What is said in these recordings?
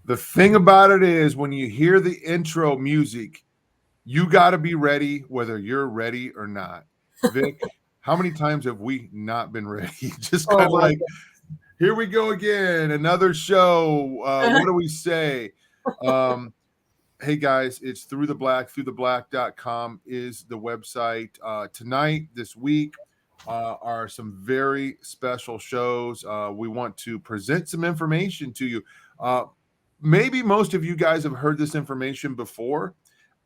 The thing about it is, when you hear the intro music, you got to be ready, whether you're ready or not. Vic, how many times have we not been ready? Just kind Oh of my like, here we go again, another show. What do we say? Um, hey guys, it's Through the Black. Throughtheblack.com is the website. Tonight, this week, are some very special shows. We want to present some information to you. Uh, Maybe most of you guys have heard this information before.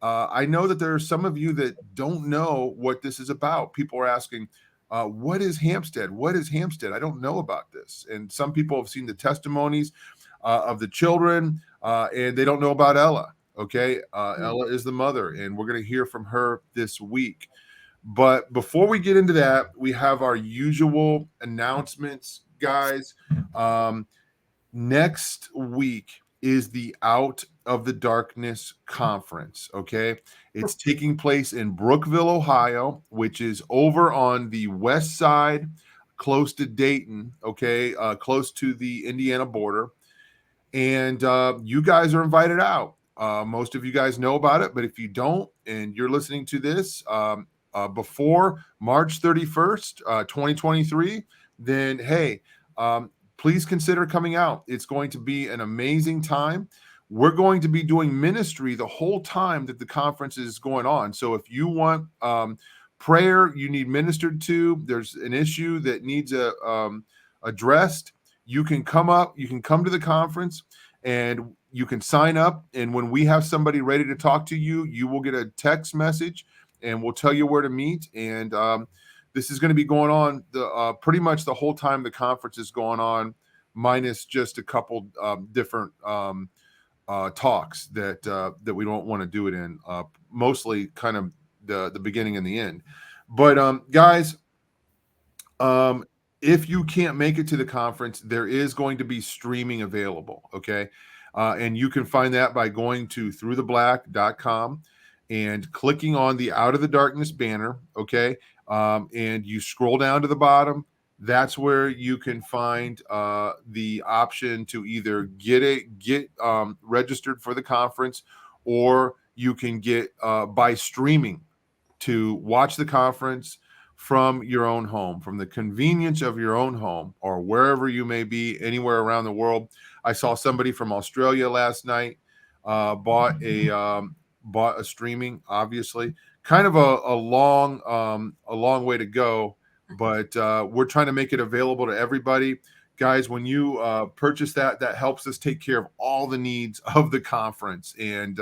I know that there are some of you that don't know what this is about. People are asking, what is Hampstead? What is Hampstead? I don't know about this. And some people have seen the testimonies of the children, and they don't know about Ella. Okay. Ella is the mother, and we're going to hear from her this week. But before we get into that, we have our usual announcements, guys. Um, Next week is the Out of the Darkness conference. Okay. It's taking place in Brookville, Ohio, which is over on the west side, close to Dayton. Okay. Close to the Indiana border. And you guys are invited out. Most of you guys know about it, but if you don't and you're listening to this before March 31st, 2023, then hey, please consider coming out. It's going to be an amazing time. We're going to be doing ministry the whole time that the conference is going on. So if you want prayer, you need ministered to, there's an issue that needs addressed, you can come up, you can come to the conference, and you can sign up. And when we have somebody ready to talk to you, you will get a text message and we'll tell you where to meet. And this is going to be going on pretty much the whole time the conference is going on, minus just a couple different talks that we don't want to do it in. Mostly kind of the beginning and the end. But guys, if you can't make it to the conference, there is going to be streaming available. Okay. And you can find that by going to throughtheblack.com and clicking on the Out of the Darkness banner. Okay. And you scroll down to the bottom. That's where you can find the option to either get registered for the conference, or you can get by streaming to watch the conference from your own home, from the convenience of your own home, or wherever you may be, anywhere around the world. I saw somebody from Australia last night bought a streaming. Obviously, kind of a long way to go, but we're trying to make it available to everybody. Guys, when you purchase that helps us take care of all the needs of the conference, and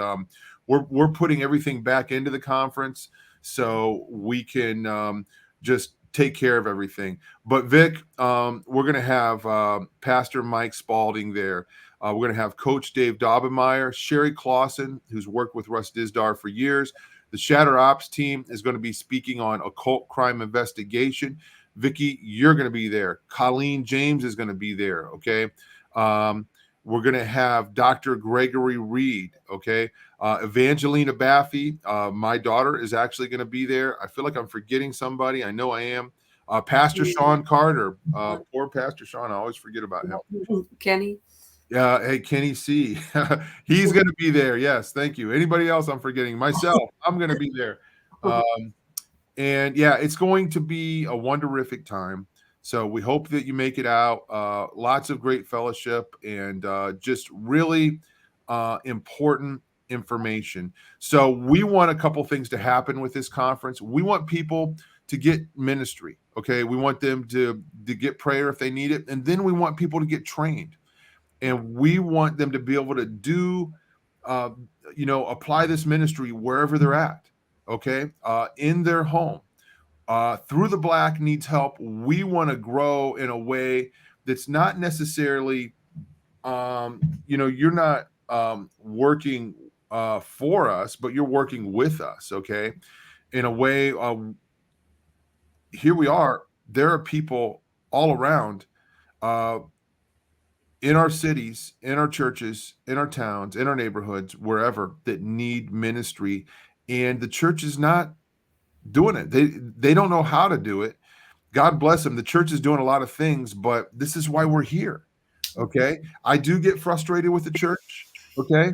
we're putting everything back into the conference so we can just take care of everything. But Vic, we're going to have Pastor Mike Spalding there. We're going to have Coach Dave Daubenmeyer, Sherry Clausen, who's worked with Russ Dizdar for years. The Shatter Ops team is going to be speaking on occult crime investigation. Vicky, you're going to be there. Colleen James is going to be there. Okay. We're going to have Dr. Gregory Reed. Okay. Evangelina Baffy, my daughter, is actually going to be there. I feel like I'm forgetting somebody. I know I am. Pastor Sean Carter. Poor Pastor Sean. I always forget about him. Kenny. Hey, Kenny C. He's going to be there. Yes. Thank you. Anybody else I'm forgetting? Myself. I'm going to be there. And yeah, it's going to be a wonderific time. So we hope that you make it out. Lots of great fellowship and just really important information. So we want a couple things to happen with this conference. We want people to get ministry. Okay. We want them to get prayer if they need it. And then we want people to get trained. And we want them to be able to do, apply this ministry wherever they're at. Okay. In their home. Through the Black needs help. We want to grow in a way that's not necessarily, you're not working for us, but you're working with us. Okay. In a way, here we are. There are people all around in our cities, in our churches, in our towns, in our neighborhoods, wherever, that need ministry. And the church is not doing it. They don't know how to do it. God bless them. The church is doing a lot of things, but this is why we're here. Okay. I do get frustrated with the church. Okay.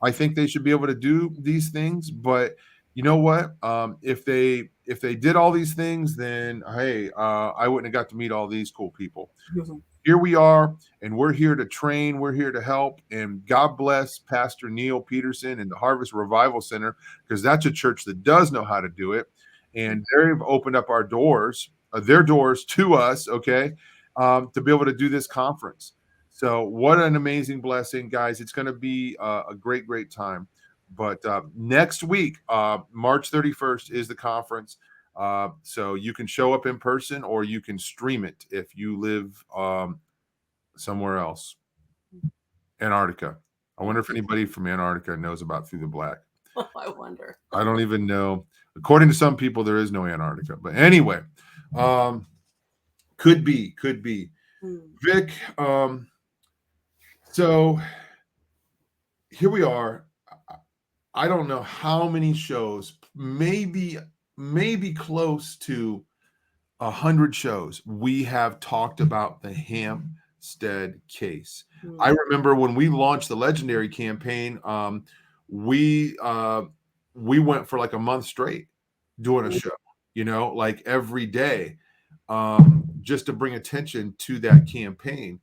I think they should be able to do these things, but you know what? If they did all these things, then hey, I wouldn't have got to meet all these cool people. Mhm. Here we are, and we're here to train, we're here to help. And God bless Pastor Neil Peterson and the Harvest Revival Center, because that's a church that does know how to do it. And they've opened up our doors, their doors to us, okay, to be able to do this conference. So, what an amazing blessing, guys. It's going to be a great, great time. But next week, March 31st, is the conference. So you can show up in person or you can stream it if you live somewhere else. Antarctica. I wonder if anybody from Antarctica knows about Through the Black. I wonder. I don't even know. According to some people, there is no Antarctica. But anyway, could be. Vic, so here we are. I don't know how many shows, maybe close to 100 shows we have talked about the Hampstead case. I remember when we launched the Legendary campaign, we went for like a month straight doing a show, like every day, just to bring attention to that campaign.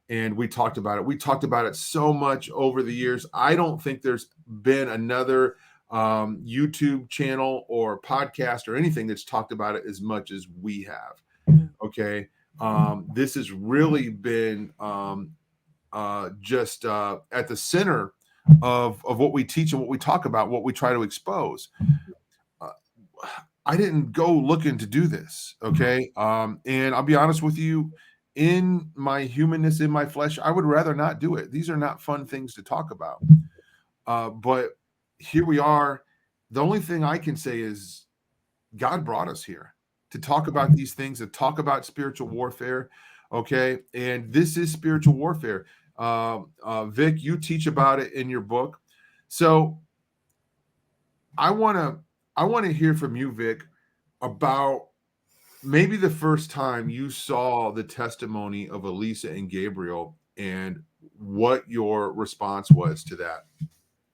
And we talked about it. We talked about it so much over the years. I don't think there's been another YouTube channel or podcast or anything that's talked about it as much as we have. Okay. This has really been just at the center of what we teach and what we talk about, what we try to expose. I didn't go looking to do this. Okay. And I'll be honest with you, in my humanness, in my flesh, I would rather not do it. These are not fun things to talk about. But here we are. The only thing I can say is God brought us here to talk about these things, to talk about spiritual warfare. Okay. And this is spiritual warfare. Vic, you teach about it in your book. So I want to hear from you, Vic, about maybe the first time you saw the testimony of Elisa and Gabriel and what your response was to that.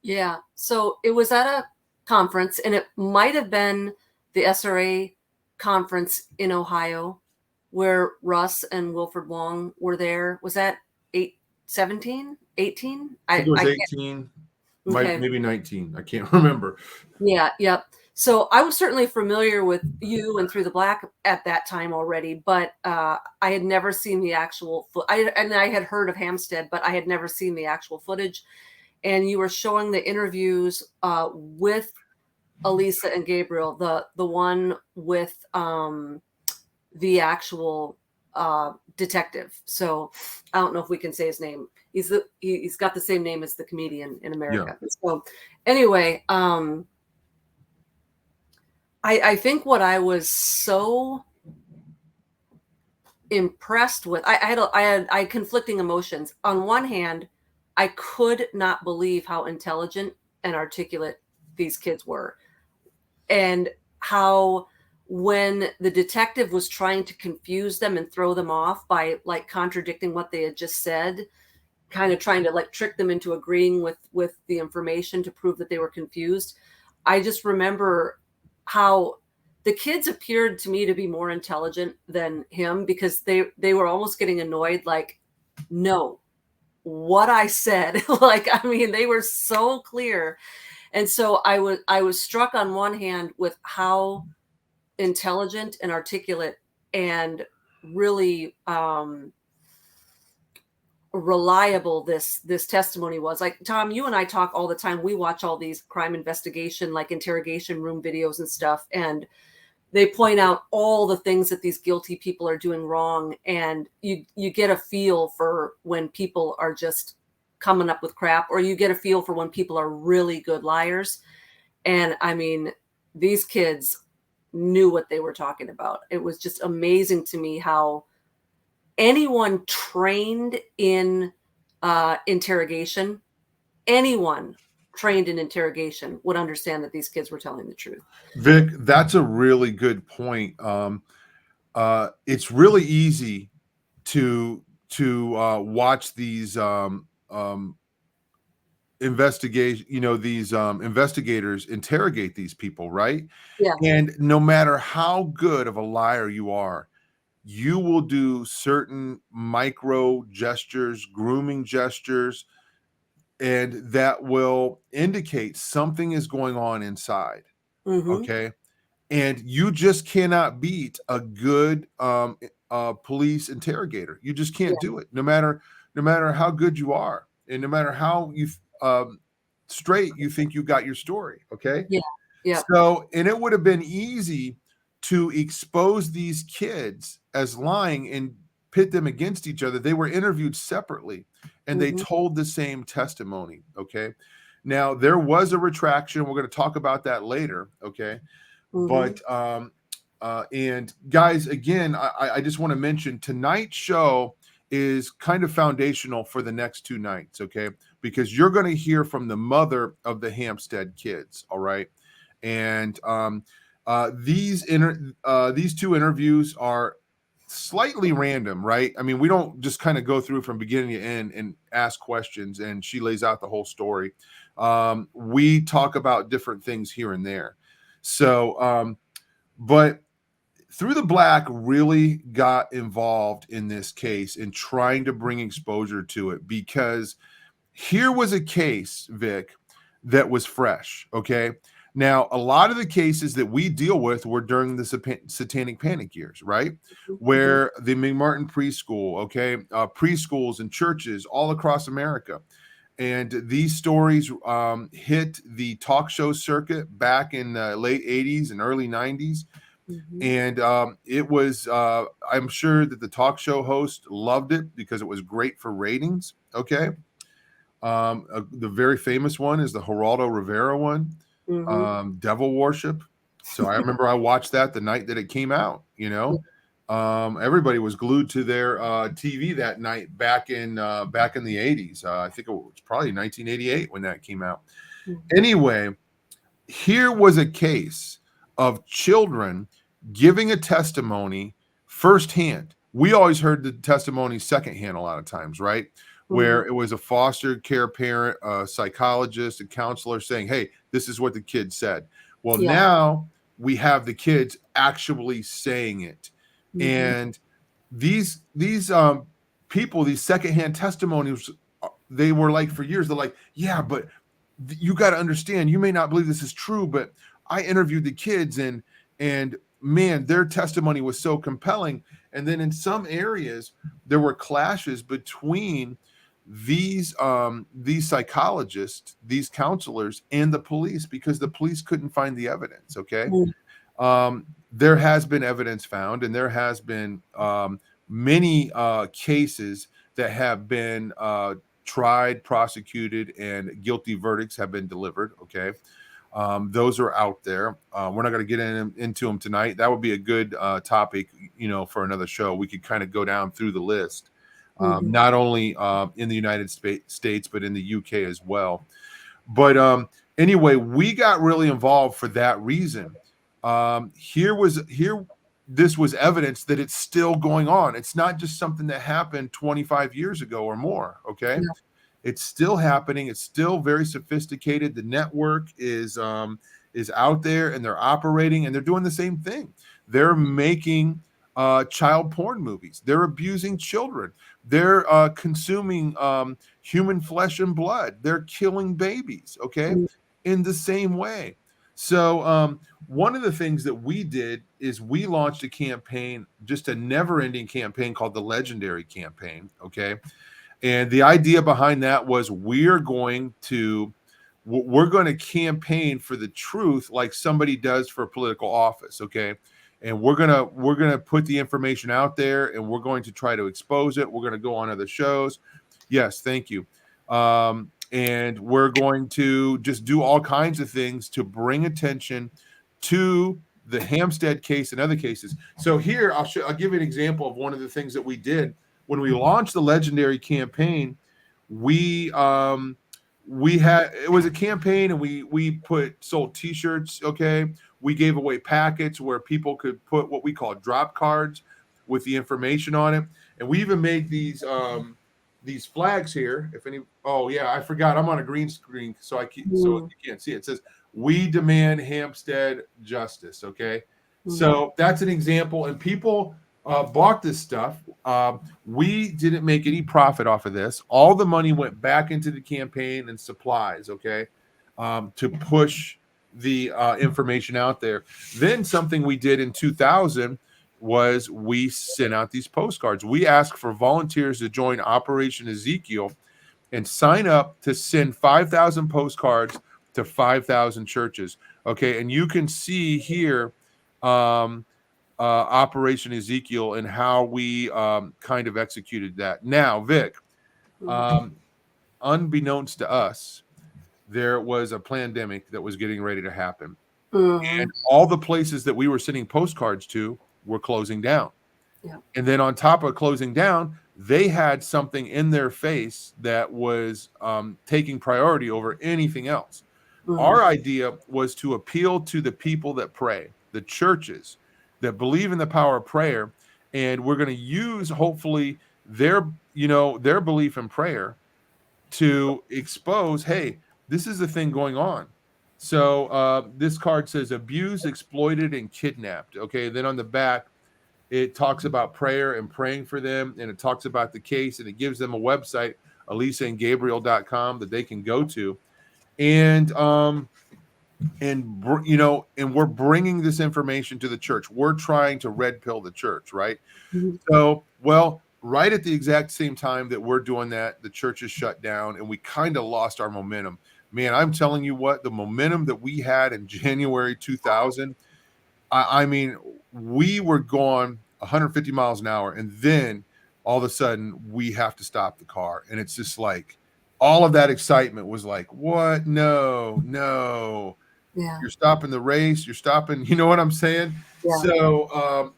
Yeah. So it was at a conference, and it might have been the SRA conference in Ohio where Russ and Wilfred Wong were there. Was that 17, 18? I think it was 18, maybe 19. I can't remember. Yeah. Yep. So I was certainly familiar with you and Through the Black at that time already, but I had never seen the actual and I had heard of Hampstead, but I had never seen the actual footage. And you were showing the interviews with Elisa and Gabriel, the one with the actual detective. So I don't know if we can say his name. He's got the same name as the comedian in America. Yeah. So anyway, I think what I was so impressed with, I had conflicting emotions. On one hand, I could not believe how intelligent and articulate these kids were, and how when the detective was trying to confuse them and throw them off by like contradicting what they had just said, kind of trying to like trick them into agreeing with the information to prove that they were confused. I just remember how the kids appeared to me to be more intelligent than him, because they were almost getting annoyed, like, no, what I said. Like, I mean, they were so clear. And so I was struck on one hand with how intelligent and articulate and really reliable this testimony was. Like, Tom, you and I talk all the time. We watch all these crime investigation, like interrogation room videos and stuff, and they point out all the things that these guilty people are doing wrong, and you get a feel for when people are just coming up with crap, or you get a feel for when people are really good liars. And I mean, these kids knew what they were talking about. It was just amazing to me how anyone trained in interrogation, anyone trained in interrogation would understand that these kids were telling the truth. Vic, that's a really good point. It's really easy to watch these investigate, these investigators interrogate these people, right? Yeah. And no matter how good of a liar you are, you will do certain micro gestures, grooming gestures, and that will indicate something is going on inside. Mm-hmm. Okay. And you just cannot beat a good police interrogator. You just can't Yeah. do it, no matter how good you are, and no matter how um, straight you think you got your story. Okay. Yeah. Yeah. So, and it would have been easy to expose these kids as lying and pit them against each other. They were interviewed separately and they Mm-hmm. told the same testimony. Okay. Now, there was a retraction. We're going to talk about that later. Okay. Mm-hmm. But, and guys, again, I just want to mention tonight's show is kind of foundational for the next two nights. Okay. Because you're going to hear from the mother of the Hampstead kids. All right. And these two interviews are slightly random, right? I mean, we don't just kind of go through from beginning to end and ask questions, and she lays out the whole story. We talk about different things here and there. So, but Through the Black really got involved in this case in trying to bring exposure to it, because here was a case, Vic, that was fresh. Okay. Now, a lot of the cases that we deal with were during the satanic panic years, right? Mm-hmm. Where the McMartin preschool, okay, preschools and churches all across America. And these stories hit the talk show circuit back in the late 80s and early 90s. Mm-hmm. And I'm sure that the talk show host loved it because it was great for ratings. Okay. The very famous one is the Geraldo Rivera one, Mm-hmm. Devil Worship. So I remember I watched that the night that it came out. Everybody was glued to their TV that night back in the 80s. I think it was probably 1988 when that came out. Mm-hmm. Anyway, here was a case of children giving a testimony firsthand. We always heard the testimony secondhand a lot of times, right? Where it was a foster care parent, a psychologist, a counselor saying, hey, this is what the kid said. Well, Yeah. now we have the kids actually saying it. Mm-hmm. And these people, these secondhand testimonies, they were like for years, they're like, yeah, but you got to understand, you may not believe this is true, but I interviewed the kids and man, their testimony was so compelling. And then in some areas, there were clashes between these psychologists, these counselors, and the police because the police couldn't find the evidence. Okay. There has been evidence found, and there has been many cases that have been tried, prosecuted, and guilty verdicts have been delivered. Okay. Those are out there. We're not going to get into them tonight. That would be a good topic, for another show. We could kind of go down through the list, Mm-hmm. not only in the United States, but in the UK as well. But anyway, we got really involved for that reason. This was evidence that it's still going on. It's not just something that happened 25 years ago or more. Okay. Yeah. It's still happening. It's still very sophisticated. The network is out there, and they're operating, and they're doing the same thing. They're making child porn movies. They're abusing children. They're consuming human flesh and blood. They're killing babies. Okay, in the same way. So one of the things that we did is we launched a campaign, just a never-ending campaign called the Legendary Campaign. Okay. And the idea behind that was we're going to campaign for the truth like somebody does for political office. Okay. And we're gonna put the information out there, and we're going to try to expose it. We're gonna go on other shows. Yes, thank you. And we're going to just do all kinds of things to bring attention to the Hampstead case and other cases. So here I'll give you an example of one of the things that we did when we launched the Legendary Campaign. We had, it was a campaign, and we sold T-shirts. Okay, we gave away packets where people could put what we call drop cards with the information on it, and we even made these these flags here. If any, oh yeah, I forgot. I'm on a green screen, so so you can't see it. It says, "We demand Hampstead justice." Okay, so that's an example, and people bought this stuff. We didn't make any profit off of this. All the money went back into the campaign and supplies. Okay, to push the information out there. Then something we did in 2000 was we sent out these postcards. We asked for volunteers to join Operation Ezekiel and sign up to send 5,000 postcards to 5,000 churches. Okay, and you can see here Operation Ezekiel and how we kind of executed that. Now, Vic, unbeknownst to us, there was a pandemic that was getting ready to happen. And all the places that we were sending postcards to were closing down. Yeah. And then on top of closing down, they had something in their face that was taking priority over anything else. Our idea was to appeal to the people that pray, the churches that believe in the power of prayer, and we're going to use hopefully their belief in prayer to expose, hey, this is the thing going on. So this card says abused, exploited, and kidnapped. Okay, then on the back, it talks about prayer and praying for them, and it talks about the case, and it gives them a website, elisaandgabriel.com, that they can go to. And we're bringing this information to the church. We're trying to red pill the church, right? So, well, right at the exact same time that we're doing that, the church is shut down, and we kind of lost our momentum. Man, I'm telling you what, the momentum that we had in January 2000, I mean, we were going 150 miles an hour, and then all of a sudden we have to stop the car, and it's just like all of that excitement was like, what? No. Yeah. You're stopping the race. You're stopping. You know what I'm saying? Yeah. So,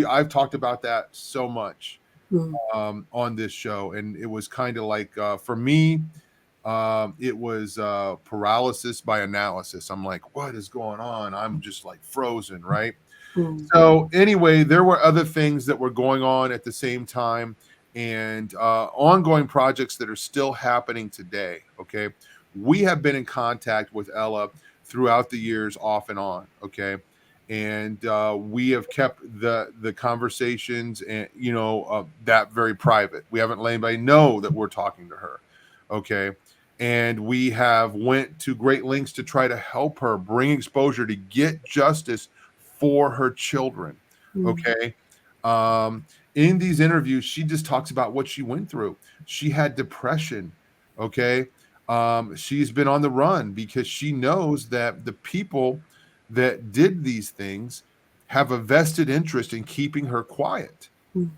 I've talked about that so much on this show, and it was kind of like for me, it was paralysis by analysis. I'm like, what is going on? I'm just like frozen, right? So anyway, there were other things that were going on at the same time, and ongoing projects that are still happening today. Okay, we have been in contact with Ella throughout the years, off and on. Okay, and we have kept the conversations and that very private. We haven't let anybody know that we're talking to her. Okay, and we have went to great lengths to try to help her bring exposure to get justice for her children. Okay. In these interviews, she just talks about what she went through. She had depression. Okay. She's been on the run because she knows that the people that did these things have a vested interest in keeping her quiet.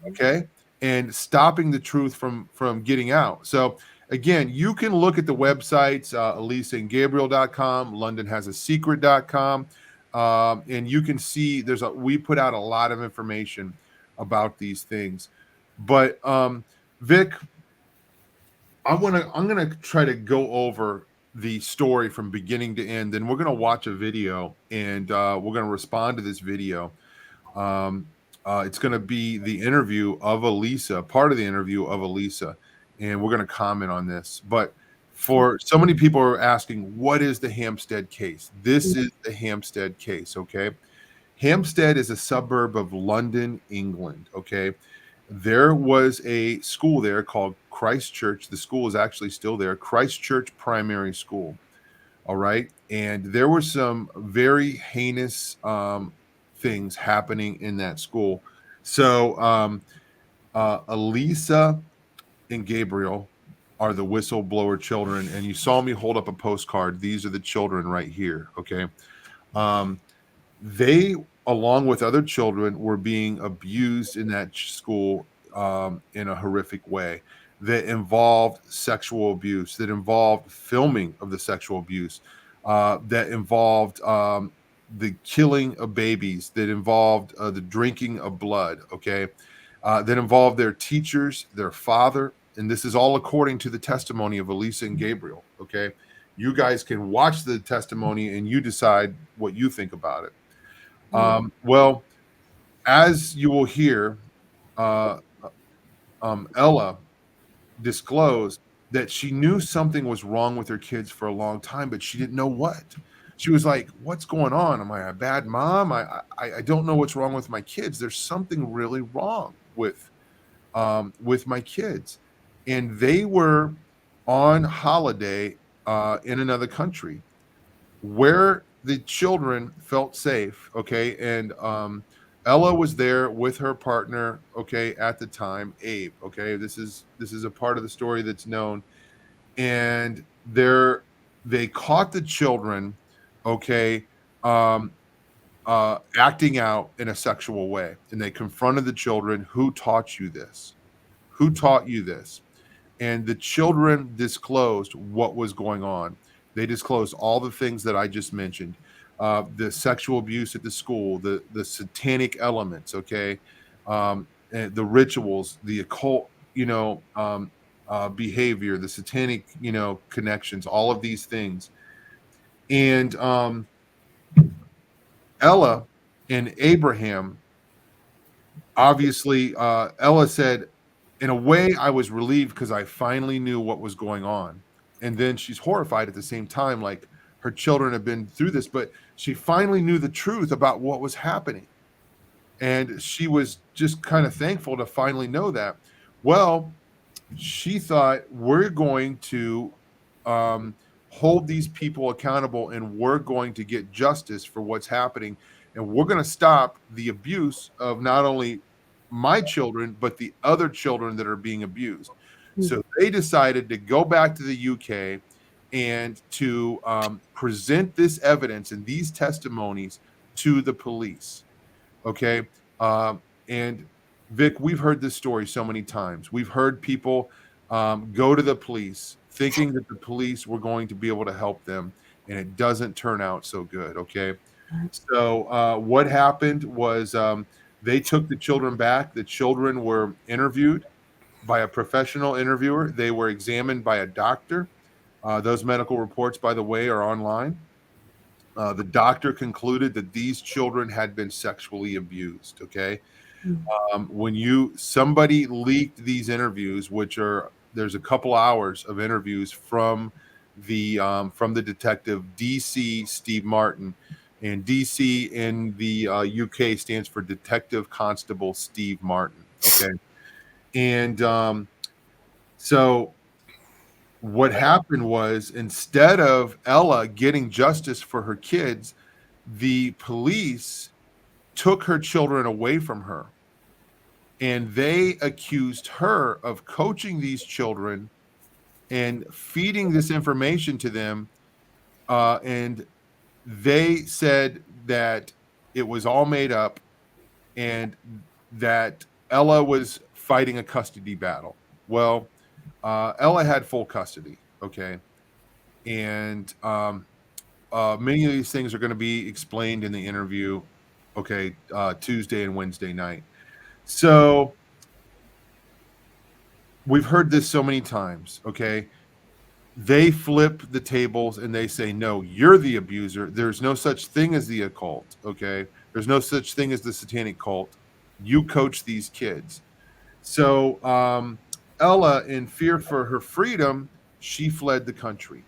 Okay. And stopping the truth from getting out. So again, you can look at the websites, elisaandgabriel.com, londonhasasecret.com. And you can see we put out a lot of information about these things. But Vic, I'm gonna try to go over the story from beginning to end. Then we're gonna watch a video, and we're gonna respond to this video. It's gonna be the interview of Elisa, part of the interview of Elisa, and we're gonna comment on this. But for so many people are asking, what is the Hampstead case? This is the Hampstead case. Okay, Hampstead is a suburb of London, England. Okay, there was a school there called Christ Church. The school is actually still there, Christ Church Primary School. All right, and there were some very heinous things happening in that school. So Elisa and Gabriel are the whistleblower children, and you saw me hold up a postcard. These are the children right here. Okay, they, along with other children, were being abused in that school in a horrific way that involved sexual abuse, that involved filming of the sexual abuse, that involved the killing of babies, that involved the drinking of blood. Okay, that involved their teachers, their father. And this is all according to the testimony of Elisa and Gabriel. Okay, you guys can watch the testimony and you decide what you think about it. Well, as you will hear, Ella disclosed that she knew something was wrong with her kids for a long time, but she didn't know what. She was like, "What's going on? Am I a bad mom? I don't know what's wrong with my kids. There's something really wrong with my kids." And they were on holiday in another country where the children felt safe. Okay, and Ella was there with her partner. Okay, at the time, Abe. Okay, this is a part of the story that's known, and they caught the children. Okay. Um, Acting out in a sexual way, and they confronted the children. Who taught you this? Who taught you this? And the children disclosed what was going on. They disclosed all the things that I just mentioned, the sexual abuse at the school, the satanic elements, okay, and the rituals, the occult, behavior, the satanic, connections, all of these things. And Ella and Abraham, obviously, Ella said, in a way, I was relieved because I finally knew what was going on. And then she's horrified at the same time, like her children have been through this, but she finally knew the truth about what was happening. And she was just kind of thankful to finally know that. Well, she thought, we're going to um, hold these people accountable, and we're going to get justice for what's happening, and we're going to stop the abuse of not only my children but the other children that are being abused. So they decided to go back to the UK and to present this evidence and these testimonies to the police. Okay. And Vic, we've heard this story so many times. We've heard people go to the police thinking that the police were going to be able to help them, and it doesn't turn out so good. Okay. So what happened was they took the children back. The children were interviewed by a professional interviewer. They were examined by a doctor. Those medical reports, by the way, are online. The doctor concluded that these children had been sexually abused. Okay. When somebody leaked these interviews, there's a couple hours of interviews from the detective DC Steve Martin, and DC in the UK stands for Detective Constable Steve Martin. Okay. And so what happened was, instead of Ella getting justice for her kids, the police took her children away from her, and they accused her of coaching these children and feeding this information to them. And they said that it was all made up, and that Ella was fighting a custody battle. Well, Ella had full custody. Okay. And many of these things are going to be explained in the interview. Okay. Tuesday and Wednesday night. So we've heard this so many times. Okay. They flip the tables and they say, no, you're the abuser. There's no such thing as the occult. Okay. There's no such thing as the satanic cult. You coach these kids. So Ella, in fear for her freedom, she fled the country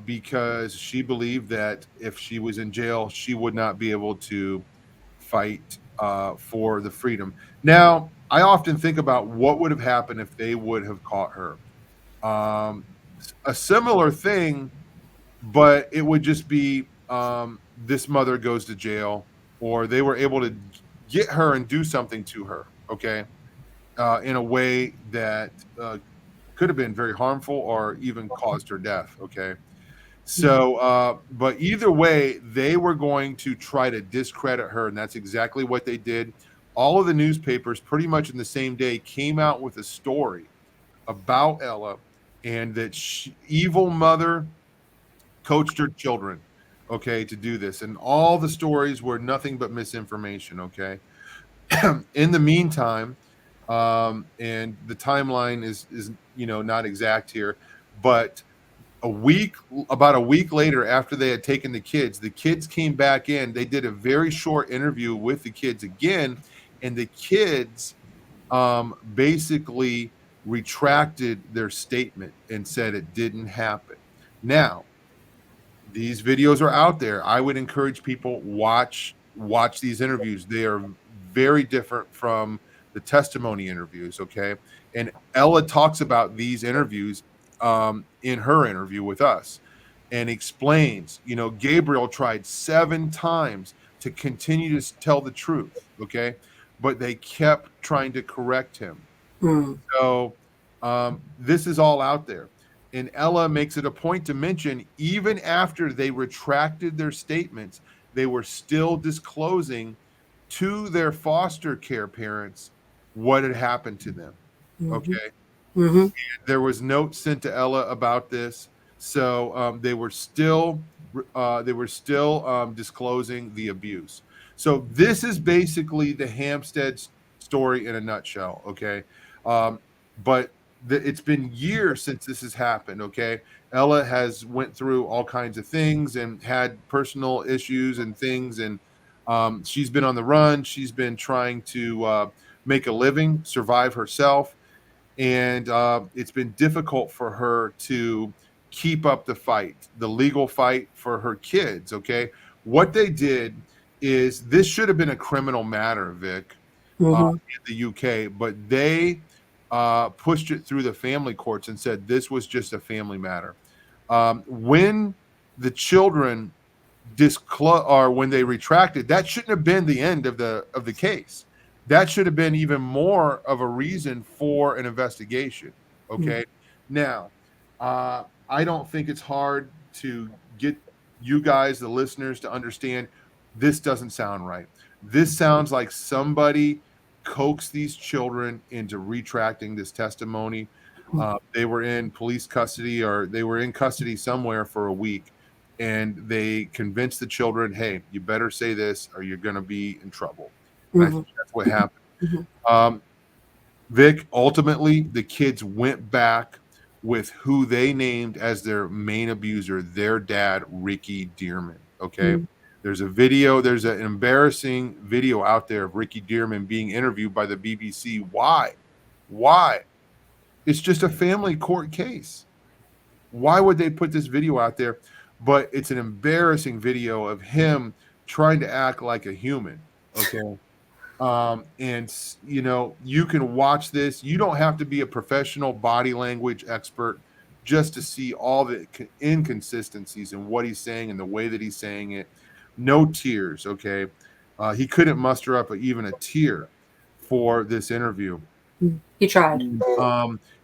because she believed that if she was in jail, she would not be able to fight for the freedom. Now, I often think about what would have happened if they would have caught her. A similar thing, but it would just be this mother goes to jail, or they were able to get her and do something to her. Okay. In a way that could have been very harmful or even caused her death. Okay. So, but either way, they were going to try to discredit her, and that's exactly what they did. All of the newspapers, pretty much in the same day, came out with a story about Ella, and that evil mother coached her children, okay, to do this. And all the stories were nothing but misinformation. Okay. In the meantime, and the timeline is not exact here, but about a week later, after they had taken the kids came back in. They did a very short interview with the kids again, and the kids basically retracted their statement and said it didn't happen. Now, these videos are out there. I would encourage people watch these interviews. They are very different from the testimony interviews. Okay, and Ella talks about these interviews in her interview with us, and explains. Gabriel tried 7 times to continue to tell the truth. Okay, but they kept trying to correct him. Mm. So this is all out there. And Ella makes it a point to mention, even after they retracted their statements, they were still disclosing to their foster care parents what had happened to them. Mhm. Okay. Mhm. There was notes sent to Ella about this. So they were still disclosing the abuse. So this is basically the Hampstead story in a nutshell. Okay. But it's been years since this has happened. Okay. Ella has went through all kinds of things and had personal issues and things. And she's been on the run. She's been trying to make a living, survive herself, and it's been difficult for her to keep up the legal fight for her kids. Okay, what they did is, this should have been a criminal matter, Vic, Mhm. in the UK, but they pushed it through the family courts and said this was just a family matter. When the children or when they retracted, that shouldn't have been the end of the case. That should have been even more of a reason for an investigation. Mm. Okay. Now, I don't think it's hard to get you guys, the listeners, to understand this doesn't sound right. This sounds like somebody coaxed these children into retracting this testimony. They were in police custody, or they were in custody somewhere for a week, and they convinced the children, hey, you better say this or you're going to be in trouble. And I Mhm. think that's what happened. Mhm. Um, Vic, ultimately, the kids went back with who they named as their main abuser, their dad, Ricky Dearman. Okay. Mm. There's an embarrassing video out there of Ricky Dearman being interviewed by the BBC. Why? Why? It's just a family court case. Why would they put this video out there? But it's an embarrassing video of him trying to act like a human. Okay. And you can watch this. You don't have to be a professional body language expert just to see all the inconsistencies in what he's saying and the way that he's saying it. No tears. Okay. He couldn't muster up even a tear for this interview. Mm. He tried.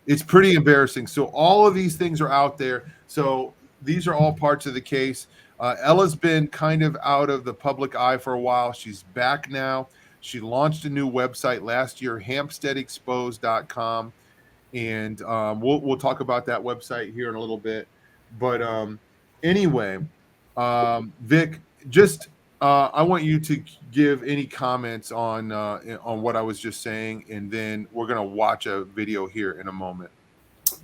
It's pretty embarrassing. So all of these things are out there. So these are all parts of the case. Ella's been kind of out of the public eye for a while. She's back now. She launched a new website last year, hampsteadexposed.com. And we'll talk about that website here in a little bit. But anyway, Vic, just I want you to give any comments on what I was just saying, and then we're gonna watch a video here in a moment.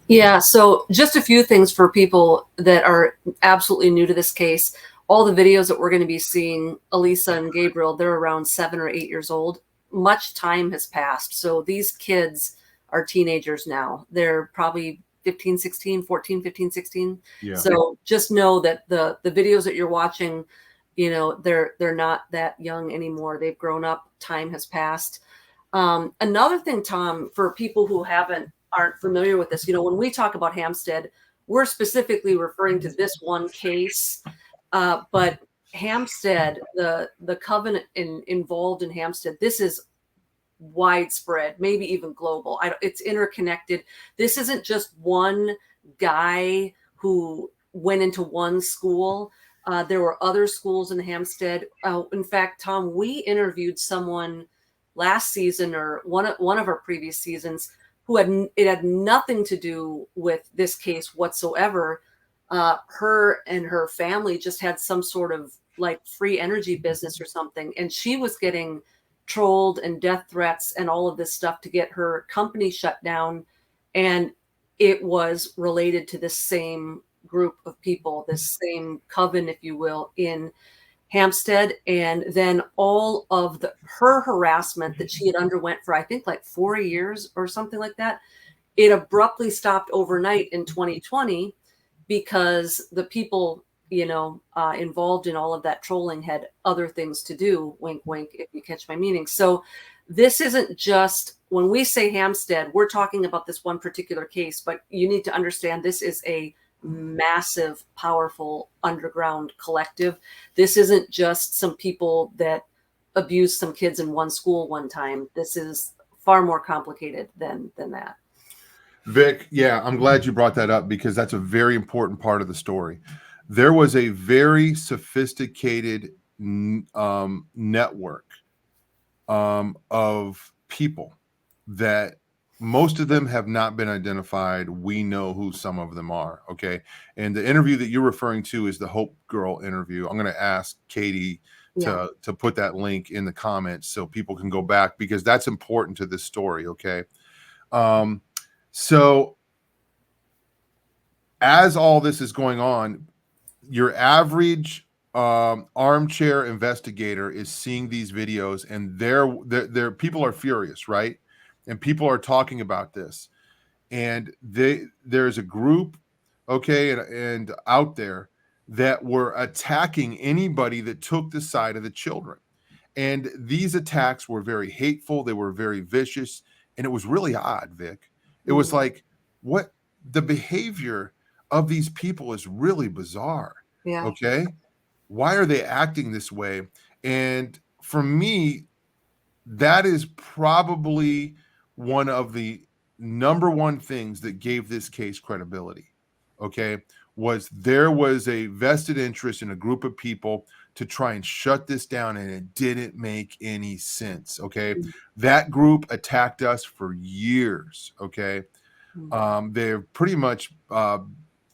Yeah, so just a few things for people that are absolutely new to this case. All the videos that we're going to be seeing, Elisa and Gabriel, they're around 7 or 8 years old. Much time has passed. So these kids are teenagers now. They're probably 15, 16, 14, 15, 16. Yeah. So just know that the videos that you're watching, they're not that young anymore. They've grown up. Time has passed. Another thing, Tom, for people who aren't familiar with this, when we talk about Hampstead, we're specifically referring to this one case. But Hampstead, the coven involved in Hampstead, this is widespread, maybe even global. It's interconnected. This isn't just one guy who went into one school. There were other schools in Hampstead. In fact, Tom, we interviewed someone last season, or one of our previous seasons, who it had nothing to do with this case whatsoever. Her and her family just had some sort of like free energy business or something, and she was getting trolled and death threats and all of this stuff to get her company shut down. And it was related to this same group of people, this same coven, if you will, in Hampstead. And then all of her harassment that she had underwent for, I think, like 4 years or something like that, It abruptly stopped overnight in 2020 because the people, involved in all of that trolling had other things to do. Wink, wink, if you catch my meaning. So this isn't just, when we say Hampstead, we're talking about this one particular case, but you need to understand this is a massive, powerful underground collective. This isn't just some people that abused some kids in one school one time. This is far more complicated than that. Vic, yeah, I'm glad you brought that up because that's a very important part of the story. There was a very sophisticated network of people that most of them have not been identified. We know who some of them are. Okay. And the interview that you're referring to is the Hope Girl interview. I'm going to ask Katie to put that link in the comments so people can go back because that's important to this story. Okay. So as all this is going on, your average armchair investigator is seeing these videos, and their people are furious, right? And people are talking about this, and there's a group, okay, and out there that were attacking anybody that took the side of the children. And these attacks were very hateful, they were very vicious, and it was really odd, Vic. It was like, what the behavior of these people is really bizarre. Yeah. Okay. Why are they acting this way? And for me, that is probably one of the number one things that gave this case credibility. Okay. There was a vested interest in a group of people to try and shut this down, and it didn't make any sense. Okay. That group attacked us for years. Okay. They're pretty much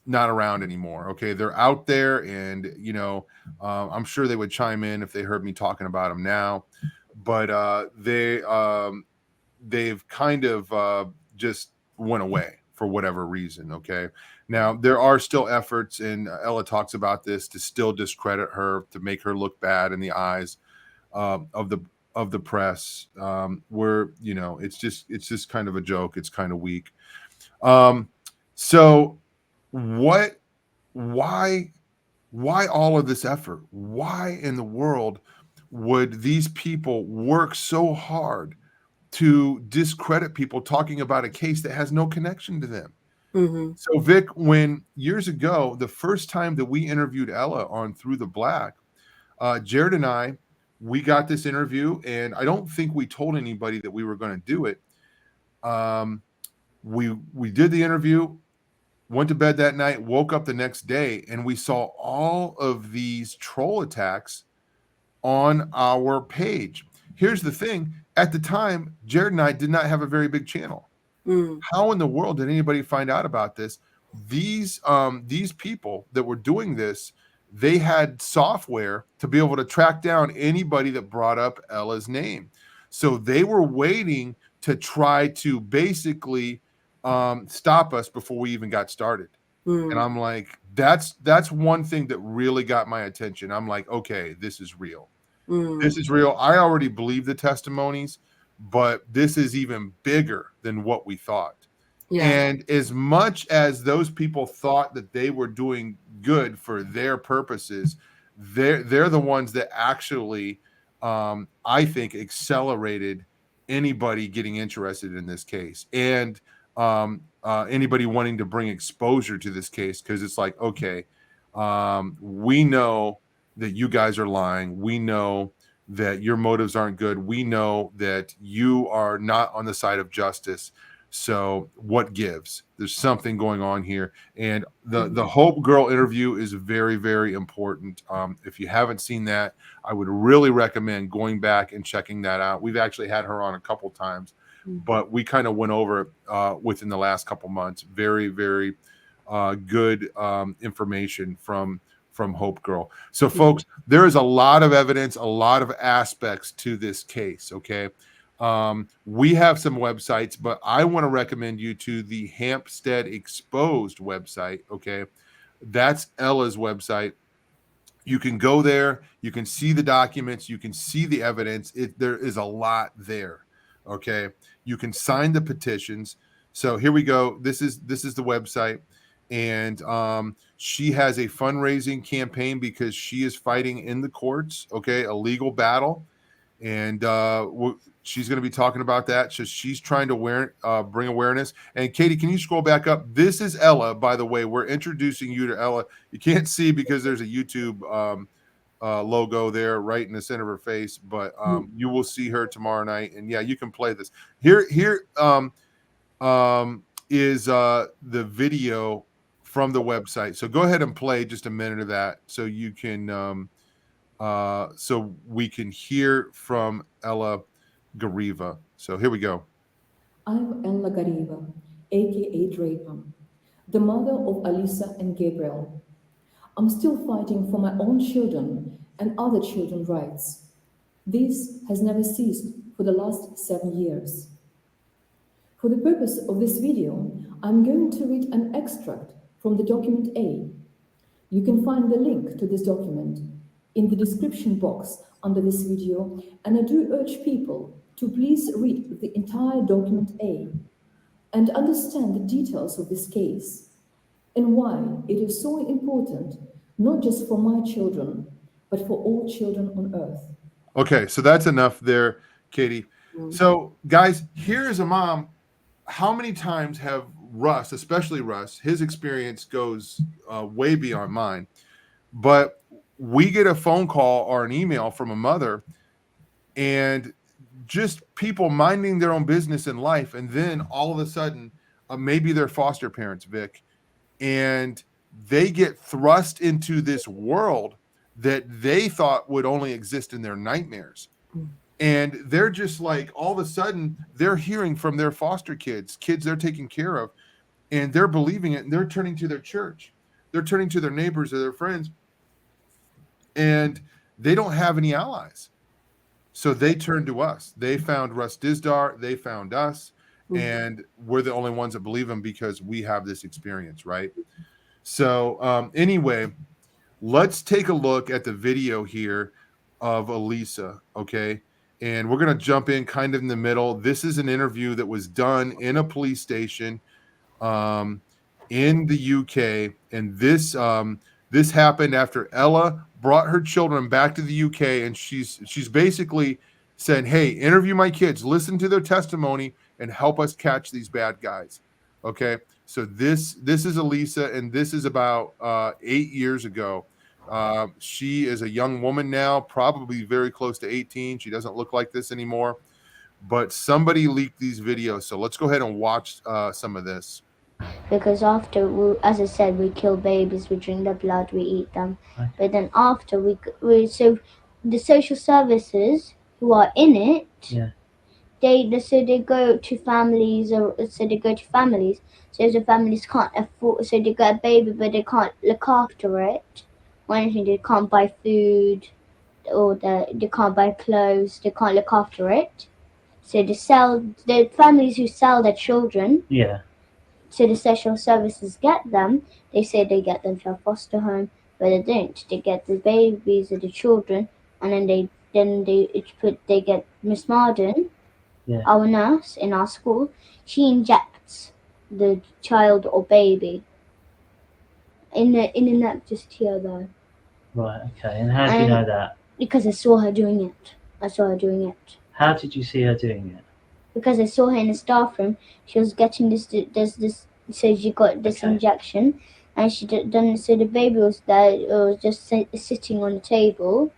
not around anymore. Okay. They're out there, and, I'm sure they would chime in if they heard me talking about them now, but they've kind of just went away for whatever reason. Okay. Now there are still efforts, and Ella talks about this, to still discredit her, to make her look bad in the eyes of the press, where, it's just kind of a joke. It's kind of weak. So why all of this effort? Why in the world would these people work so hard to discredit people talking about a case that has no connection to them? So Vic, when years ago, the first time that we interviewed Ella on Through the Black, Jared and I, we got this interview, and I don't think we told anybody that we were going to do it. We did the interview, went to bed that night, woke up the next day, and we saw all of these troll attacks on our page. Here's the thing. At the time, Jared and I did not have a very big channel. How in the world did anybody find out about this? These people that were doing this, they had software to be able to track down anybody that brought up Ella's name. So they were waiting to try to basically stop us before we even got started. And I'm like, that's one thing that really got my attention. I'm like, okay, this is real. This is real. I already believe the testimonies, but this is even bigger than what we thought. Yeah. And as much as those people thought that they were doing good for their purposes, they're the ones that actually, I think, accelerated anybody getting interested in this case, and anybody wanting to bring exposure to this case, because it's like, okay, we know that you guys are lying. We know that your motives aren't good. We know that you are not on the side of justice. So what gives? There's something going on here. And the Hope Girl interview is very, very important. If you haven't seen that, I would really recommend going back and checking that out. We've actually had her on a couple times, but we kind of went over within the last couple months. Very, very good information from Hope Girl. So folks, there is a lot of evidence, a lot of aspects to this case. Okay. We have some websites, but I want to recommend you to the Hampstead Exposed website. Okay. That's Ella's website. You can go there. You can see the documents. You can see the evidence. There is a lot there. Okay. You can sign the petitions. So here we go. This is the website, and she has a fundraising campaign because she is fighting in the courts. Okay, a legal battle, and she's going to be talking about that. So she's trying to bring awareness. And Katie, can you scroll back up? This is Ella, by the way. We're introducing you to Ella. You can't see because there's a YouTube logo there right in the center of her face, but you will see her tomorrow night. And yeah, you can play this. Here is the video from the website. So go ahead and play just a minute of that so you can so we can hear from Ella Gariva. So here we go. I'm Ella Gariva, aka Draper, the mother of Alisa and Gabriel. I'm still fighting for my own children and other children's rights. This has never ceased for the last 7 years. For the purpose of this video, I'm going to read an extract from the document A. You can find the link to this document in the description box under this video, and I do urge people to please read the entire document A and understand the details of this case and why it is so important, not just for my children, but for all children on earth. Okay, so that's enough there, Katie. So, guys, here is a mom. How many times have Russ, especially Russ, his experience goes way beyond mine, but we get a phone call or an email from a mother and just people minding their own business in life, and then all of a sudden maybe they're foster parents, Vic, and they get thrust into this world that they thought would only exist in their nightmares. And they're just like, all of a sudden they're hearing from their foster kids they're taking care of, and they're believing it, and they're turning to their church, they're turning to their neighbors or their friends, and they don't have any allies. So they turned to us. They found Russ Dizdar. They found us. And we're the only ones that believe him because we have this experience, right? So anyway, let's take a look at the video here of Alisa, okay? And we're going to jump in kind of in the middle. This is an interview that was done in a police station in the UK. And this happened after Ella brought her children back to the UK, and she's basically saying, hey, interview my kids, listen to their testimony, and help us catch these bad guys. Okay, so this is Alisa, and this is about 8 years ago. She is a young woman now, probably very close to 18. She doesn't look like this anymore, but somebody leaked these videos. So let's go ahead and watch some of this. Because after, as I said, we kill babies, we drink their blood, we eat them. Okay. But then after so the social services who are in it, they go to families, So if the families can't afford, so they get a baby, but they can't look after it or anything. They can't buy food, or they can't buy clothes. They can't look after it. So the families who sell their children. Yeah. So the social services get them. They say they get them to a foster home, but they don't. They get the babies or the children, and then they get Miss Marden, our nurse in our school. She injects the child or baby in the neck, just here though. Right. Okay. And how do you know that? Because I saw her doing it. How did you see her doing it? Because I saw her in the staff room. She was getting this. So she got this injection, and she done. So the baby was there. It was just sitting on the table,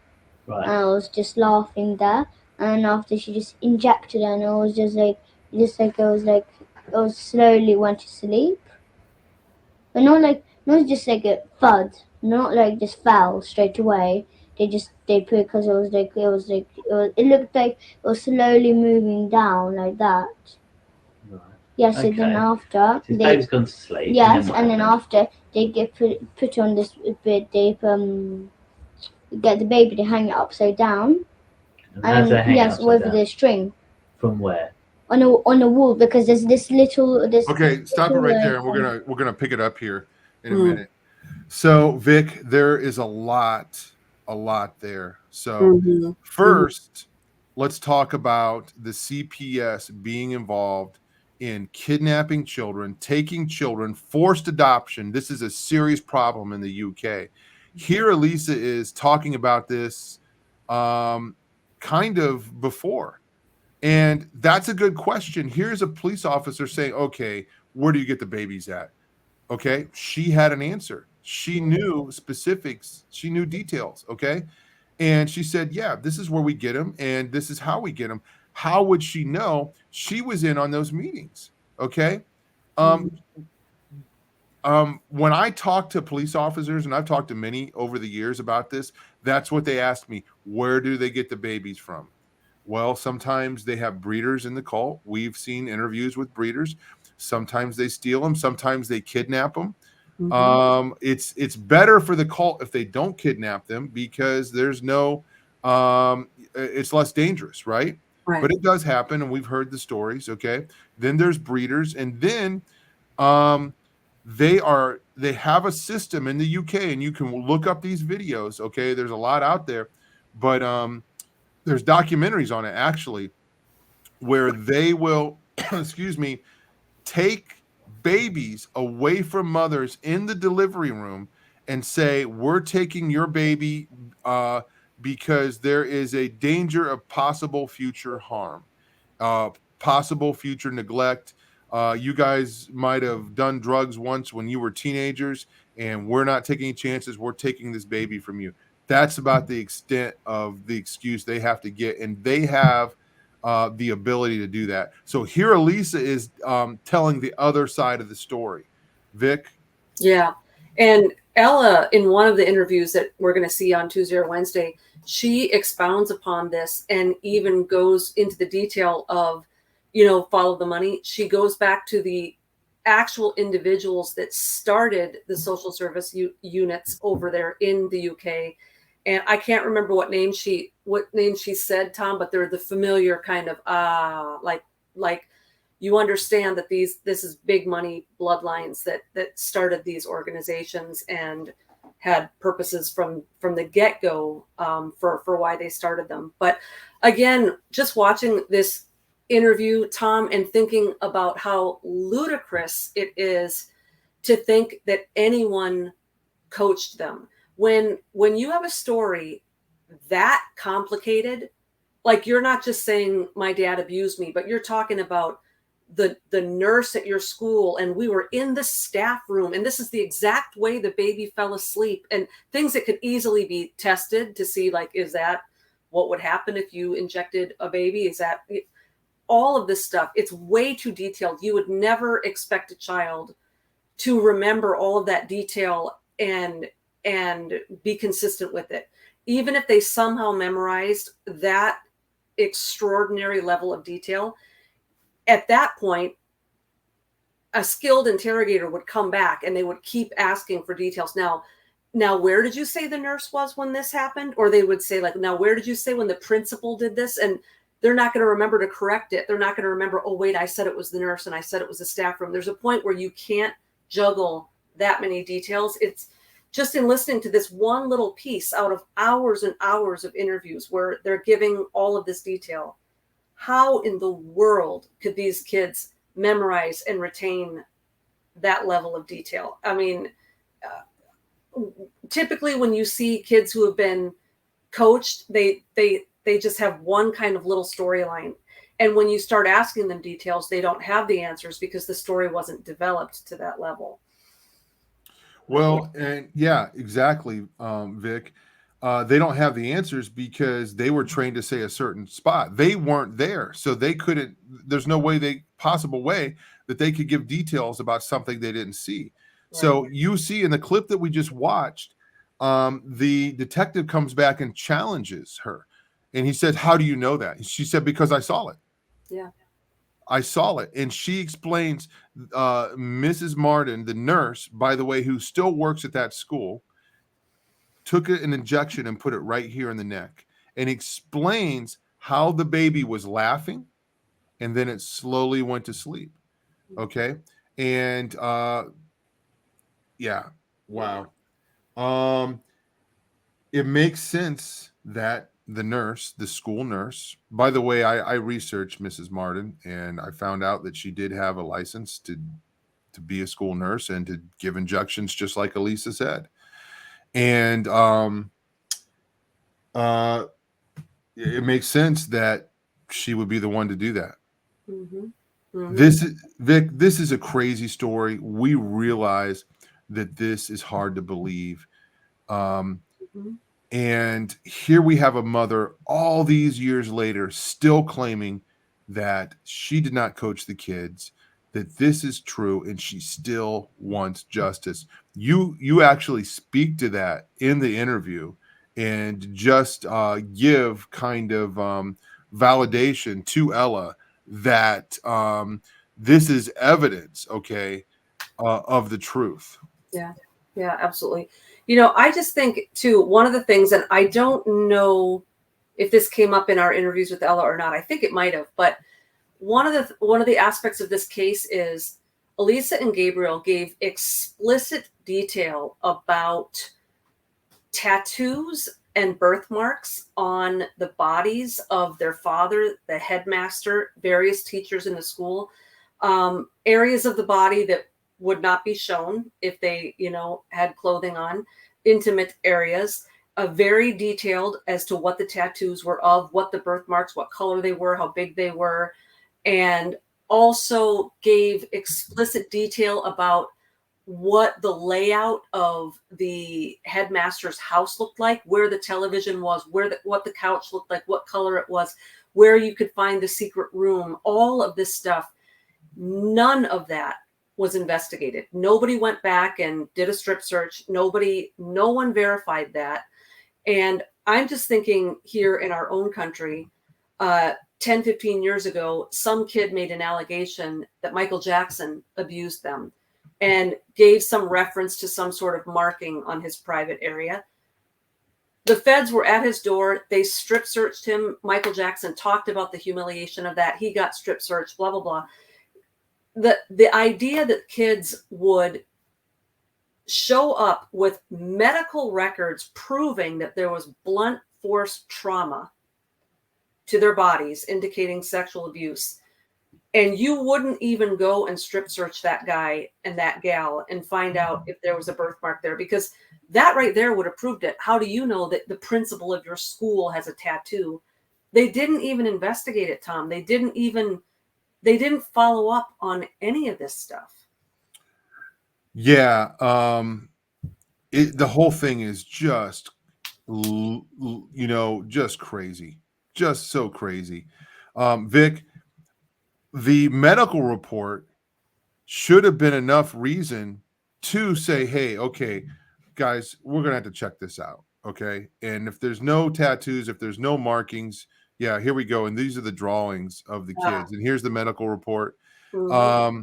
right. And I was just laughing there. And after she just injected her, and it was I was slowly went to sleep, but not just like a thud, not like just fell straight away. They put, because it looked like it was slowly moving down like that. Right. Yes, so then after so baby's gone to sleep. Yes, and then after they get put on this bit, they get the baby to hang it upside down. And how's they hang it upside with down? the string. From where? On a wall, because there's this little. Okay, stop it right there, and we're gonna pick it up here in a minute. So Vic, there is a lot there. So first, let's talk about the CPS being involved in kidnapping children, taking children, forced adoption. This is a serious problem in the UK. Here, Elisa is talking about this kind of before. And that's a good question. Here's a police officer saying, okay, where do you get the babies at? Okay. She had an answer. She knew specifics. She knew details. Okay. And she said, yeah, this is where we get them. And this is how we get them. How would she know? She was in on those meetings. Okay. When I talk to police officers, and I've talked to many over the years about this, that's what they ask me. Where do they get the babies from? Well, sometimes they have breeders in the cult. We've seen interviews with breeders. Sometimes they steal them. Sometimes they kidnap them. It's better for the cult if they don't kidnap them because there's no, it's less dangerous, right? But it does happen, and we've heard the stories. Okay, then there's breeders, and then they have a system in the UK, and you can look up these videos. Okay, there's a lot out there, but there's documentaries on it actually, where they will, excuse me, take babies away from mothers in the delivery room and say, we're taking your baby because there is a danger of possible future harm, possible future neglect. You guys might have done drugs once when you were teenagers, and we're not taking any chances. We're taking this baby from you. That's about the extent of the excuse they have to get, and they have the ability to do that. So here, Elisa is telling the other side of the story. Vic? Yeah. And Ella, in one of the interviews that we're going to see on Tuesday or Wednesday, she expounds upon this and even goes into the detail of, follow the money. She goes back to the actual individuals that started the social service units over there in the UK. And I can't remember what name she said, Tom, but they're the familiar kind of like you understand that this is big money bloodlines that started these organizations and had purposes from the get-go for why they started them. But again, just watching this interview, Tom, and thinking about how ludicrous it is to think that anyone coached them. When you have a story that complicated, like you're not just saying my dad abused me, but you're talking about the nurse at your school, and we were in the staff room, and this is the exact way the baby fell asleep, and things that could easily be tested to see, like, is that what would happen if you injected a baby? Is that all of this stuff? It's way too detailed. You would never expect a child to remember all of that detail and be consistent with it. Even if they somehow memorized that extraordinary level of detail, at that point, a skilled interrogator would come back and they would keep asking for details. Now, where did you say the nurse was when this happened? Or they would say, like, now, where did you say when the principal did this? And they're not going to remember to correct it. They're not going to remember, oh, wait, I said it was the nurse and I said it was the staff room. There's a point where you can't juggle that many details. It's just in listening to this one little piece out of hours and hours of interviews where they're giving all of this detail. How in the world could these kids memorize and retain that level of detail? I mean, typically when you see kids who have been coached, they just have one kind of little storyline. And when you start asking them details, they don't have the answers because the story wasn't developed to that level. Well, and yeah, exactly, Vic. They don't have the answers because they were trained to say a certain spot. They weren't there, so they couldn't. There's no possible way that they could give details about something they didn't see. Right. So you see in the clip that we just watched, the detective comes back and challenges her, and he said, "How do you know that?" She said, "Because I saw it." Yeah. I saw it. And she explains, Mrs. Martin, the nurse, by the way, who still works at that school, took an injection and put it right here in the neck, and explains how the baby was laughing and then it slowly went to sleep. Okay. And yeah, wow. It makes sense that the school nurse. By the way, I researched Mrs. Martin, and I found out that she did have a license to be a school nurse and to give injections, just like Elisa said. And it makes sense that she would be the one to do that. Mm-hmm. Mm-hmm. This is Vic. This is a crazy story. We realize that this is hard to believe. Mm-hmm. And here we have a mother all these years later still claiming that she did not coach the kids, that this is true, and she still wants justice. You actually speak to that in the interview and just give kind of validation to Ella that this is evidence, okay, of the truth. Yeah, absolutely. You know, I just think too, one of the things, and I don't know if this came up in our interviews with Ella or not. I think it might have, but one of the aspects of this case is Elisa and Gabriel gave explicit detail about tattoos and birthmarks on the bodies of their father, the headmaster, various teachers in the school, areas of the body that would not be shown if they, had clothing on, intimate areas, very detailed as to what the tattoos were of, what the birthmarks, what color they were, how big they were, and also gave explicit detail about what the layout of the headmaster's house looked like, where the television was, what the couch looked like, what color it was, where you could find the secret room, all of this stuff. None of that was investigated. Nobody went back and did a strip search. No one verified that. And I'm just thinking here in our own country, 10, 15 years ago, some kid made an allegation that Michael Jackson abused them and gave some reference to some sort of marking on his private area. The feds were at his door. They strip searched him. Michael Jackson talked about the humiliation of that. He got strip searched, blah, blah, blah. The idea that kids would show up with medical records proving that there was blunt force trauma to their bodies, indicating sexual abuse, and you wouldn't even go and strip search that guy and that gal and find out if there was a birthmark there, because that right there would have proved it. How do you know that the principal of your school has a tattoo? They didn't even investigate it, Tom. They didn't follow up on any of this stuff. Yeah. The whole thing is just, just crazy, just so crazy. Vic, the medical report should have been enough reason to say, hey, okay, guys, we're going to have to check this out. Okay. And if there's no tattoos, if there's no markings, yeah, here we go. And these are the drawings of the kids. And here's the medical report. Mm-hmm.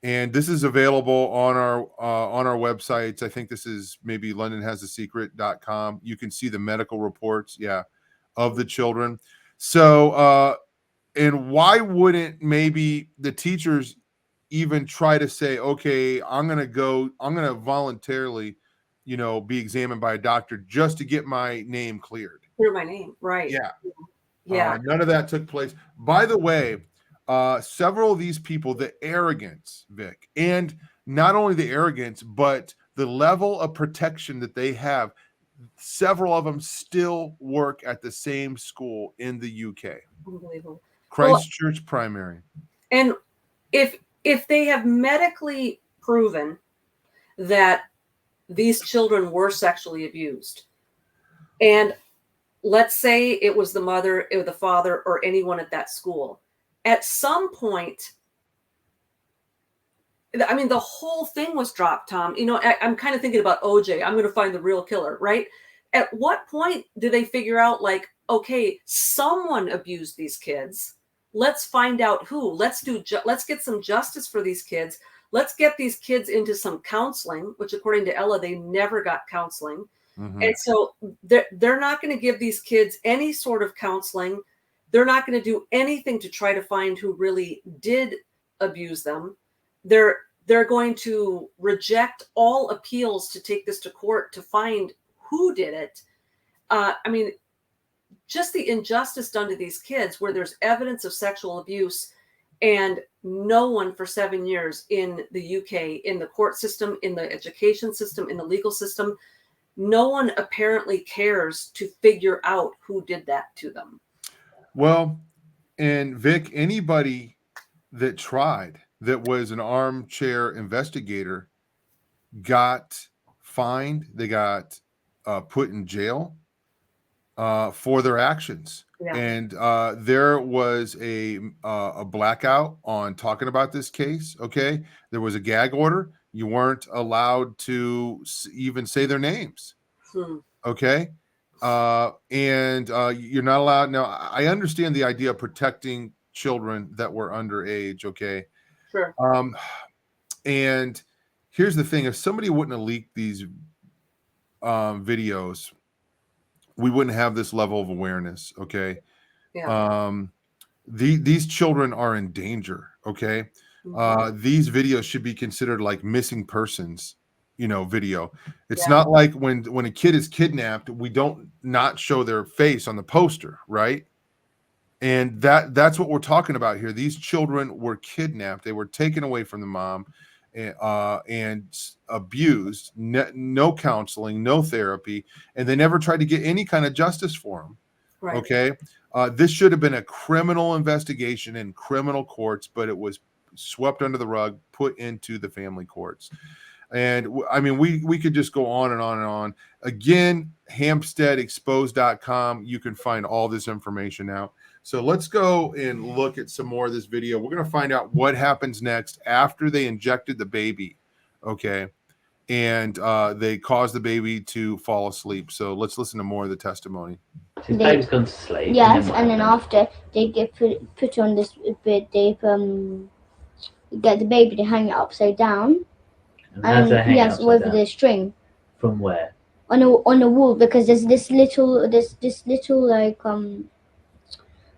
And this is available on our websites. I think this is maybe londonhasasecret.com. You can see the medical reports, of the children. So, and why wouldn't maybe the teachers even try to say, okay, I'm going to voluntarily, be examined by a doctor just to get my name cleared. Clear my name. Right. Yeah. None of that took place. By the way, several of these people, the arrogance, Vic, and not only the arrogance, but the level of protection that they have, several of them still work at the same school in the UK. Unbelievable. Christchurch Primary. And if they have medically proven that these children were sexually abused, and let's say it was the mother or the father or anyone at that school, at some point, I mean, the whole thing was dropped, Tom. I'm kind of thinking about OJ. I'm going to find the real killer, right? At what point do they figure out, like, okay, someone abused these kids. Let's find out who. Let's get some justice for these kids. Let's get these kids into some counseling, which according to Ella, they never got counseling. Mm-hmm. And so they're not going to give these kids any sort of counseling. They're not going to do anything to try to find who really did abuse them. They're going to reject all appeals to take this to court to find who did it. I mean, just the injustice done to these kids where there's evidence of sexual abuse and no one for 7 years in the UK, in the court system, in the education system, in the legal system, no one apparently cares to figure out who did that to them. Well, and Vic, anybody that tried that was an armchair investigator got fined. They got put in jail for their actions. Yeah. And there was a blackout on talking about this case. Okay, there was a gag order. You weren't allowed to even say their names. Okay, and you're not allowed. Now, I understand the idea of protecting children that were underage. Okay, Sure. And here's the thing: if somebody wouldn't have leaked these videos, we wouldn't have this level of awareness. Okay. Yeah. These children are in danger. Okay. These videos should be considered like missing persons, video. It's not like when a kid is kidnapped, we don't not show their face on the poster, right? And that's what we're talking about here. These children were kidnapped. They were taken away from the mom and abused, no counseling, no therapy, and they never tried to get any kind of justice for them. Right. Okay. This should have been a criminal investigation in criminal courts, but it was swept under the rug, put into the family courts. And I mean, we could just go on and on and on. Again, HampsteadExposed.com. You can find all this information out. So let's go and look at some more of this video. We're going to find out what happens next after they injected the baby. Okay. And they caused the baby to fall asleep. So let's listen to more of the testimony. His baby's gone to sleep. Yes, and then after they get put on this bit, they get the baby to hang it upside down. And how's that hang yes, with the string. From where? On a wall, because there's this little like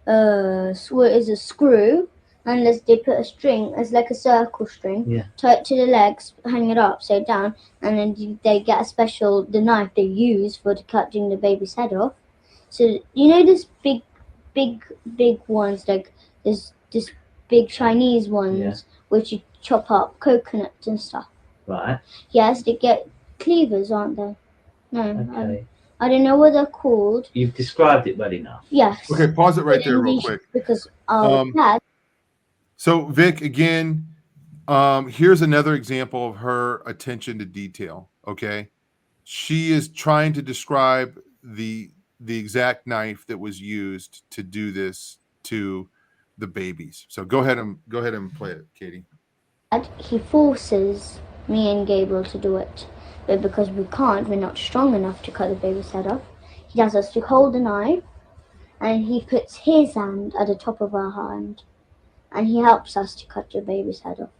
is a screw, and they put a string as like a circle string, tie it to the legs, hang it upside down, and then they get the knife they use for cutting the baby's head off. So this big ones, like this big Chinese ones, which you chop up coconuts and stuff. Right. Yes, they get cleavers, aren't they? No. Okay. I don't know what they're called. You've described it well enough. Yes. Okay, pause it right there real quick. Because So Vic, again, here's another example of her attention to detail. Okay. She is trying to describe the exact knife that was used to do this to the babies. So go ahead and play it, Katie. He forces me and Gabriel to do it. But because we're not strong enough to cut the baby's head off, he has us to hold the knife, and he puts his hand at the top of our hand, and he helps us to cut the baby's head off.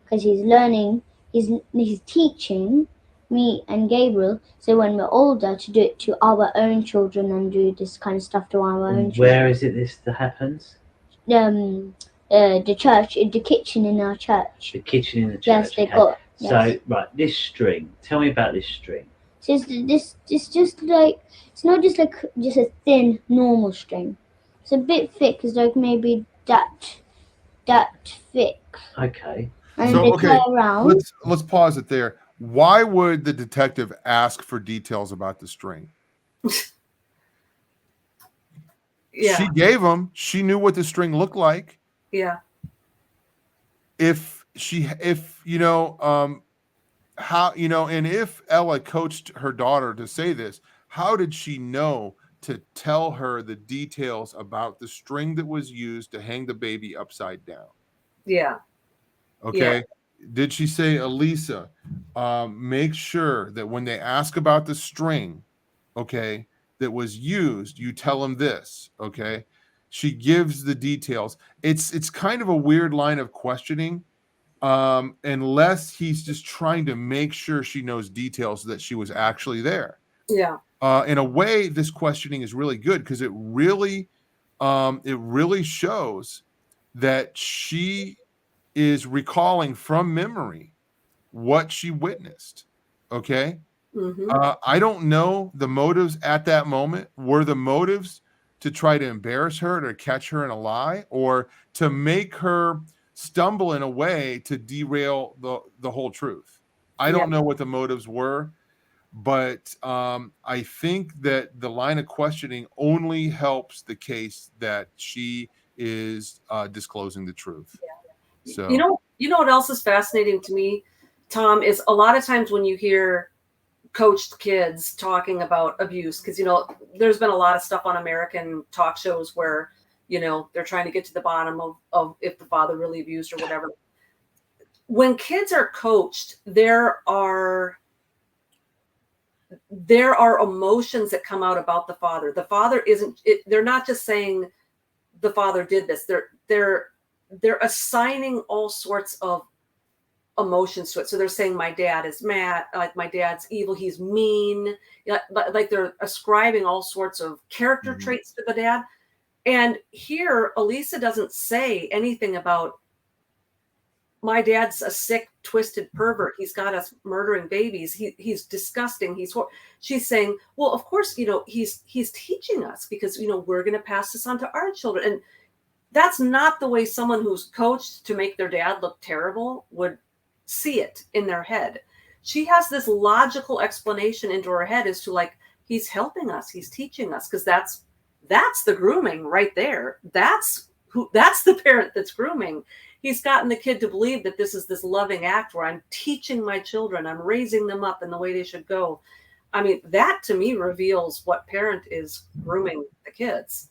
Because he's learning, he's teaching me and Gabriel, so when we're older, to do it to our own children and do this kind of stuff to our own children. Where is it this happens? The church, the kitchen in our church. The kitchen in the church. Yes, they got. Yes. So, right, this string. Tell me about this string. So it's just like, it's not just like just a thin normal string. It's a bit thick. It's like maybe that thick. Okay. And so they go around. Let's pause it there. Why would the detective ask for details about the string? Yeah. She gave him. She knew what the string looked like. Yeah. And if Ella coached her daughter to say this, how did she know to tell her the details about the string that was used to hang the baby upside down? Yeah. Okay. Yeah. Did she say, Elisa, make sure that when they ask about the string, okay, that was used, you tell them this, okay? She gives the details. It's kind of a weird line of questioning, unless he's just trying to make sure she knows details that she was actually there. Yeah. In a way, this questioning is really good because it really shows that she is recalling from memory what she witnessed. Okay. Mm-hmm. I don't know the motives at that moment. Were the motives to try to embarrass her, to catch her in a lie, or to make her stumble in a way to derail the whole truth. I don't know what the motives were, but I think that the line of questioning only helps the case that she is disclosing the truth. So you know what else is fascinating to me, Tom, is a lot of times when you hear coached kids talking about abuse, because there's been a lot of stuff on American talk shows where they're trying to get to the bottom of if the father really abused or whatever. When kids are coached, there are emotions that come out about the father. The father they're not just saying the father did this. They're assigning all sorts of emotions to it. So they're saying my dad is mad, like my dad's evil, he's mean, like they're ascribing all sorts of character traits to the dad. And here Elisa doesn't say anything about my dad's a sick, twisted pervert. He's got us murdering babies. He's disgusting. She's saying, well, of course, he's teaching us because we're going to pass this on to our children. And that's not the way someone who's coached to make their dad look terrible would see it in their head. She has this logical explanation into her head as to like, he's helping us, he's teaching us, because that's the grooming right there. That's the parent that's grooming. He's gotten the kid to believe that this is this loving act where I'm teaching my children, I'm raising them up in the way they should go. I mean, that to me reveals what parent is grooming the kids.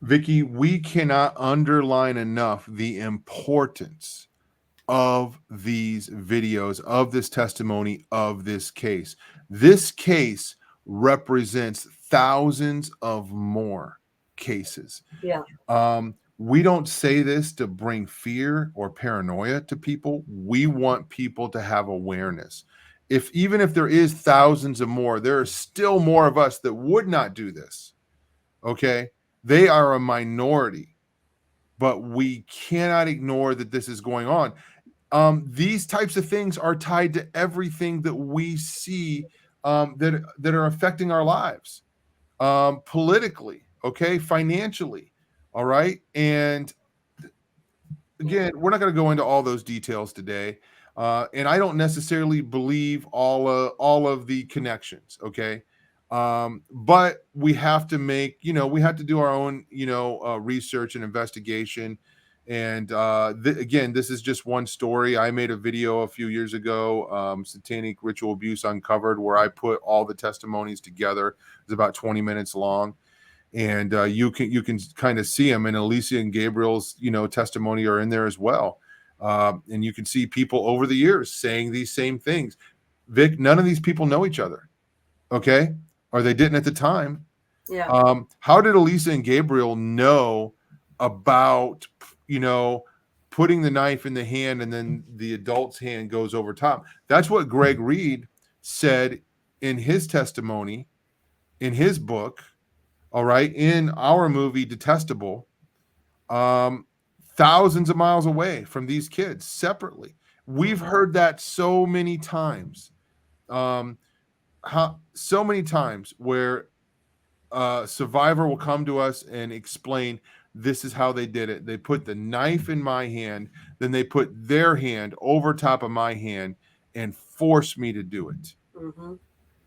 Vicky, we cannot underline enough the importance of these videos, of this testimony, of this case. This case represents thousands of more cases. Yeah. We don't say this to bring fear or paranoia to people. We want people to have awareness. Even if there is thousands of more, there are still more of us that would not do this. Okay? They are a minority, but we cannot ignore that this is going on. These types of things are tied to everything that we see that are affecting our lives, politically, okay, financially, all right. And again, we're not going to go into all those details today, and I don't necessarily believe all of the connections, okay. But we have to make, we have to do our own, research and investigation. And again, this is just one story. I made a video a few years ago, Satanic Ritual Abuse Uncovered, where I put all the testimonies together. It's about 20 minutes long. And you can kind of see them. And Alicia and Gabriel's, testimony are in there as well. And you can see people over the years saying these same things. Vic, none of these people know each other. Okay. Or they didn't at the time. Yeah. How did Elisa and Gabriel know about, putting the knife in the hand and then the adult's hand goes over top? That's what Greg Reed said in his testimony, in his book, all right, in our movie Detestable, thousands of miles away from these kids separately. We've heard that so many times. So many times where a survivor will come to us and explain, this is how they did it. They put the knife in my hand, then they put their hand over top of my hand and forced me to do it. Mm-hmm.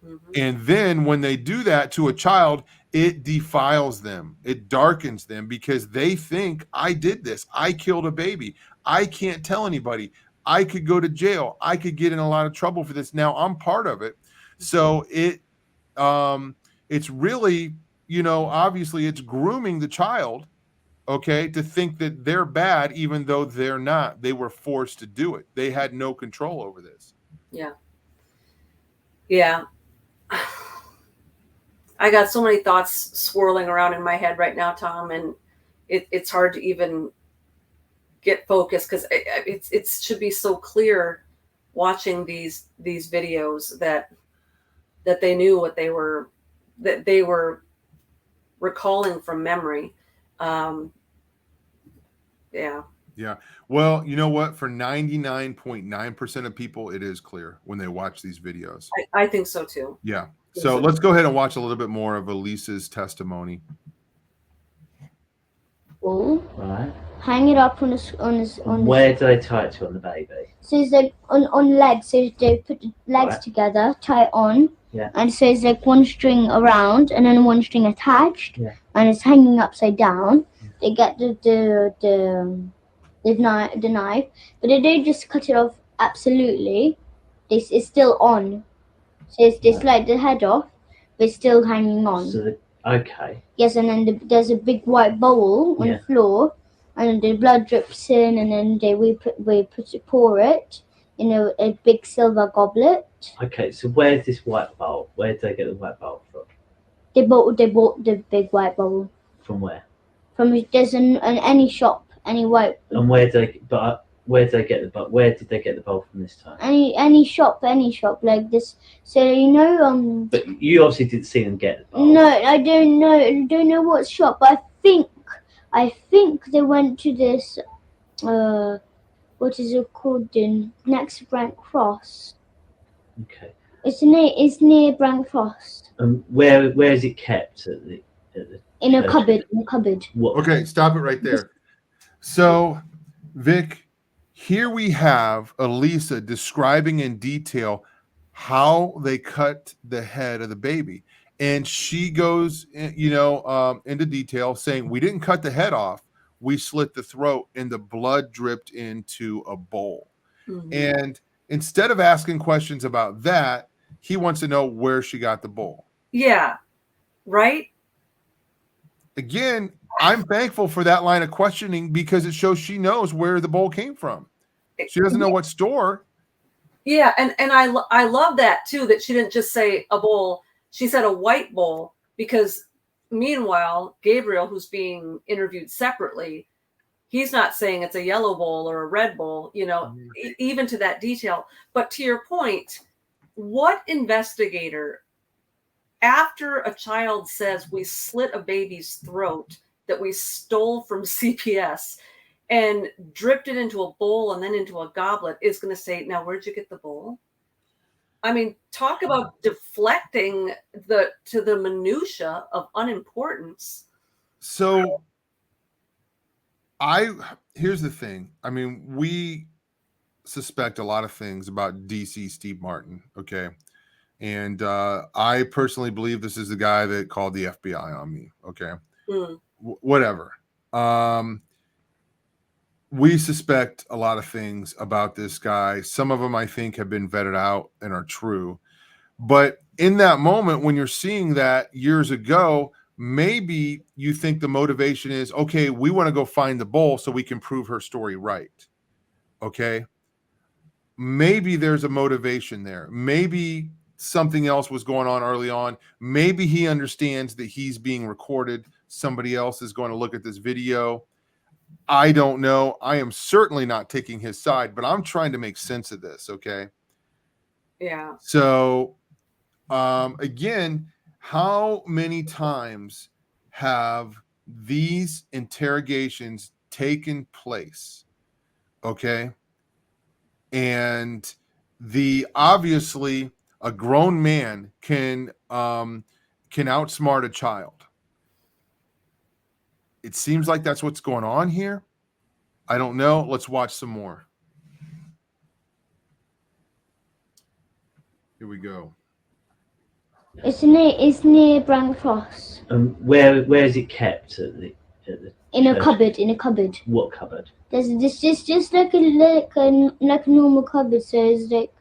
Mm-hmm. And then when they do that to a child, it defiles them. It darkens them because they think, I did this. I killed a baby. I can't tell anybody. I could go to jail. I could get in a lot of trouble for this. Now I'm part of it. So it's really, obviously it's grooming the child, okay, to think that they're bad, even though they're not. They were forced to do it. They had no control over this. Yeah. Yeah. I got so many thoughts swirling around in my head right now, Tom, and it's hard to even get focused because it should be so clear watching these videos that they knew what they were recalling from memory. Yeah. Well, you know what? For 99.9% of people, it is clear when they watch these videos. I think so too. Yeah. So let's go ahead and watch a little bit more of Elisa's testimony. ball, Right. hang it up on Where do they tie it to on the baby? So it's like on legs. So they put the legs together, tie it on. Yeah. And so it's like one string around and then one string attached. Yeah. And it's hanging upside down. Yeah. They get the knife, but they don't just cut it off absolutely. It's still on. So they slide the head off, but it's still hanging on. So okay. Yes, and then there's a big white bowl on the floor, and the blood drips in, and then we pour it in a big silver goblet. Okay, so where's this white bowl? Where did they get the white bowl from? They bought the big white bowl. From where? From there's any shop, any white. And where did they get the bowl? Where did they get the bowl from this time? Any shop like this. So But you obviously didn't see them get the bowl. No, I don't know. I don't know what shop. But I think they went to this. What is it called? Next Brent Cross. Okay. It's near Brent Cross. And where is it kept in a cupboard? In a cupboard. What? Okay, stop it right there. So, Vic, here we have Elisa describing in detail how they cut the head of the baby, and she goes, into detail, saying we didn't cut the head off, we slit the throat, and the blood dripped into a bowl. Mm-hmm. And instead of asking questions about that, he wants to know where she got the bowl. Yeah, right. Again, I'm thankful for that line of questioning because it shows she knows where the bowl came from. She doesn't know what store. Yeah, and I love that too, that she didn't just say a bowl. She said a white bowl, because meanwhile, Gabriel, who's being interviewed separately, he's not saying it's a yellow bowl or a red bowl, even to that detail. But to your point, what investigator, after a child says we slit a baby's throat that we stole from CPS and dripped it into a bowl and then into a goblet, is going to say, now, where'd you get the bowl? I mean, talk about deflecting to the minutia of unimportance. So here's the thing. I mean, we suspect a lot of things about DC Steve Martin. Okay. And I personally believe this is the guy that called the FBI on me. Okay. Whatever. We suspect a lot of things about this guy. Some of them I think have been vetted out and are true. But in that moment, when you're seeing that years ago, maybe you think the motivation is, okay, we want to go find the bowl so we can prove her story right. Okay. Maybe there's a motivation there. Maybe something else was going on early on. Maybe he understands that he's being recorded. Somebody else is going to look at this video. I don't know. I am certainly not taking his side, but I'm trying to make sense of this. Okay. Yeah. So, again, how many times have these interrogations taken place? Okay. And obviously a grown man can outsmart a child. It seems like that's what's going on here. I don't know. Let's watch some more. Here we go. It's near Brent Cross. Where is it kept in a cupboard? In a cupboard. What cupboard? There's just like a normal cupboard. So it's like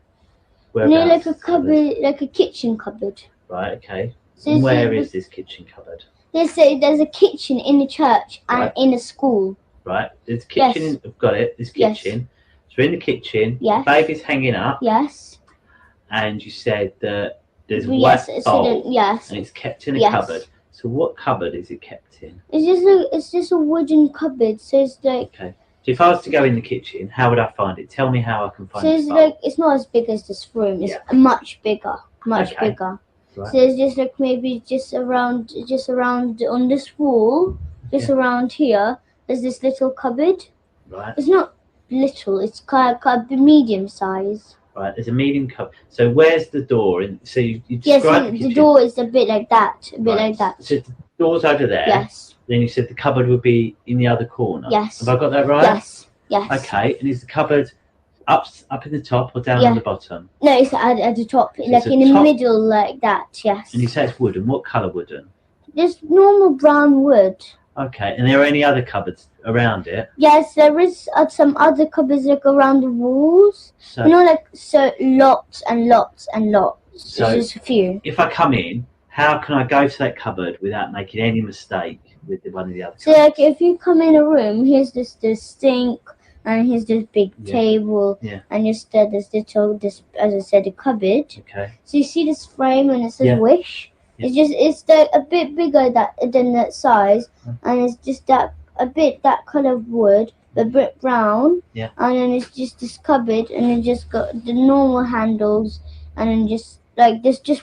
like a cupboard, like a kitchen cupboard. Right. Okay. So where is this kitchen cupboard? There's a kitchen in the church and in a school. Right. There's a kitchen. Yes. I've got it. This kitchen. Yes. So in the kitchen, the baby's hanging up. Yes. And you said that there's a white bowl. And it's kept in a cupboard. So what cupboard is it kept in? It's just a wooden cupboard. So it's like. Okay. So if I was to go in the kitchen, how would I find it? Tell me how I can find it. So it's not as big as this room. It's much bigger. Much bigger. Right. So it's just like maybe just around on this wall, just around here. There's this little cupboard. Right. It's not little. It's kind of medium size. Right. There's a medium cupboard. So where's the door? And so you describe the door is a bit like that. A bit like that. So the door's over there. Yes. Then you said the cupboard would be in the other corner. Yes. Have I got that right? Yes. Yes. Okay. And is the cupboard up in the top or down on the bottom? No, it's at the top, So like in the middle, like that. Yes. And you say it's wooden. What colour wooden? Just normal brown wood. Okay. And there are any other cupboards around it? Yes, there is some other cupboards like around the walls. So, lots and lots and lots. So it's just a few. If I come in, how can I go to that cupboard without making any mistake with one of the other cupboards? So like if you come in a room, here's this sink, and here's this big table, and there's this, as I said, a cupboard. Okay. So you see this frame and it says wish. It's a bit bigger than that size, and it's just that color of wood, a bit brown. Yeah. And then it's just this cupboard, and it just got the normal handles, and then just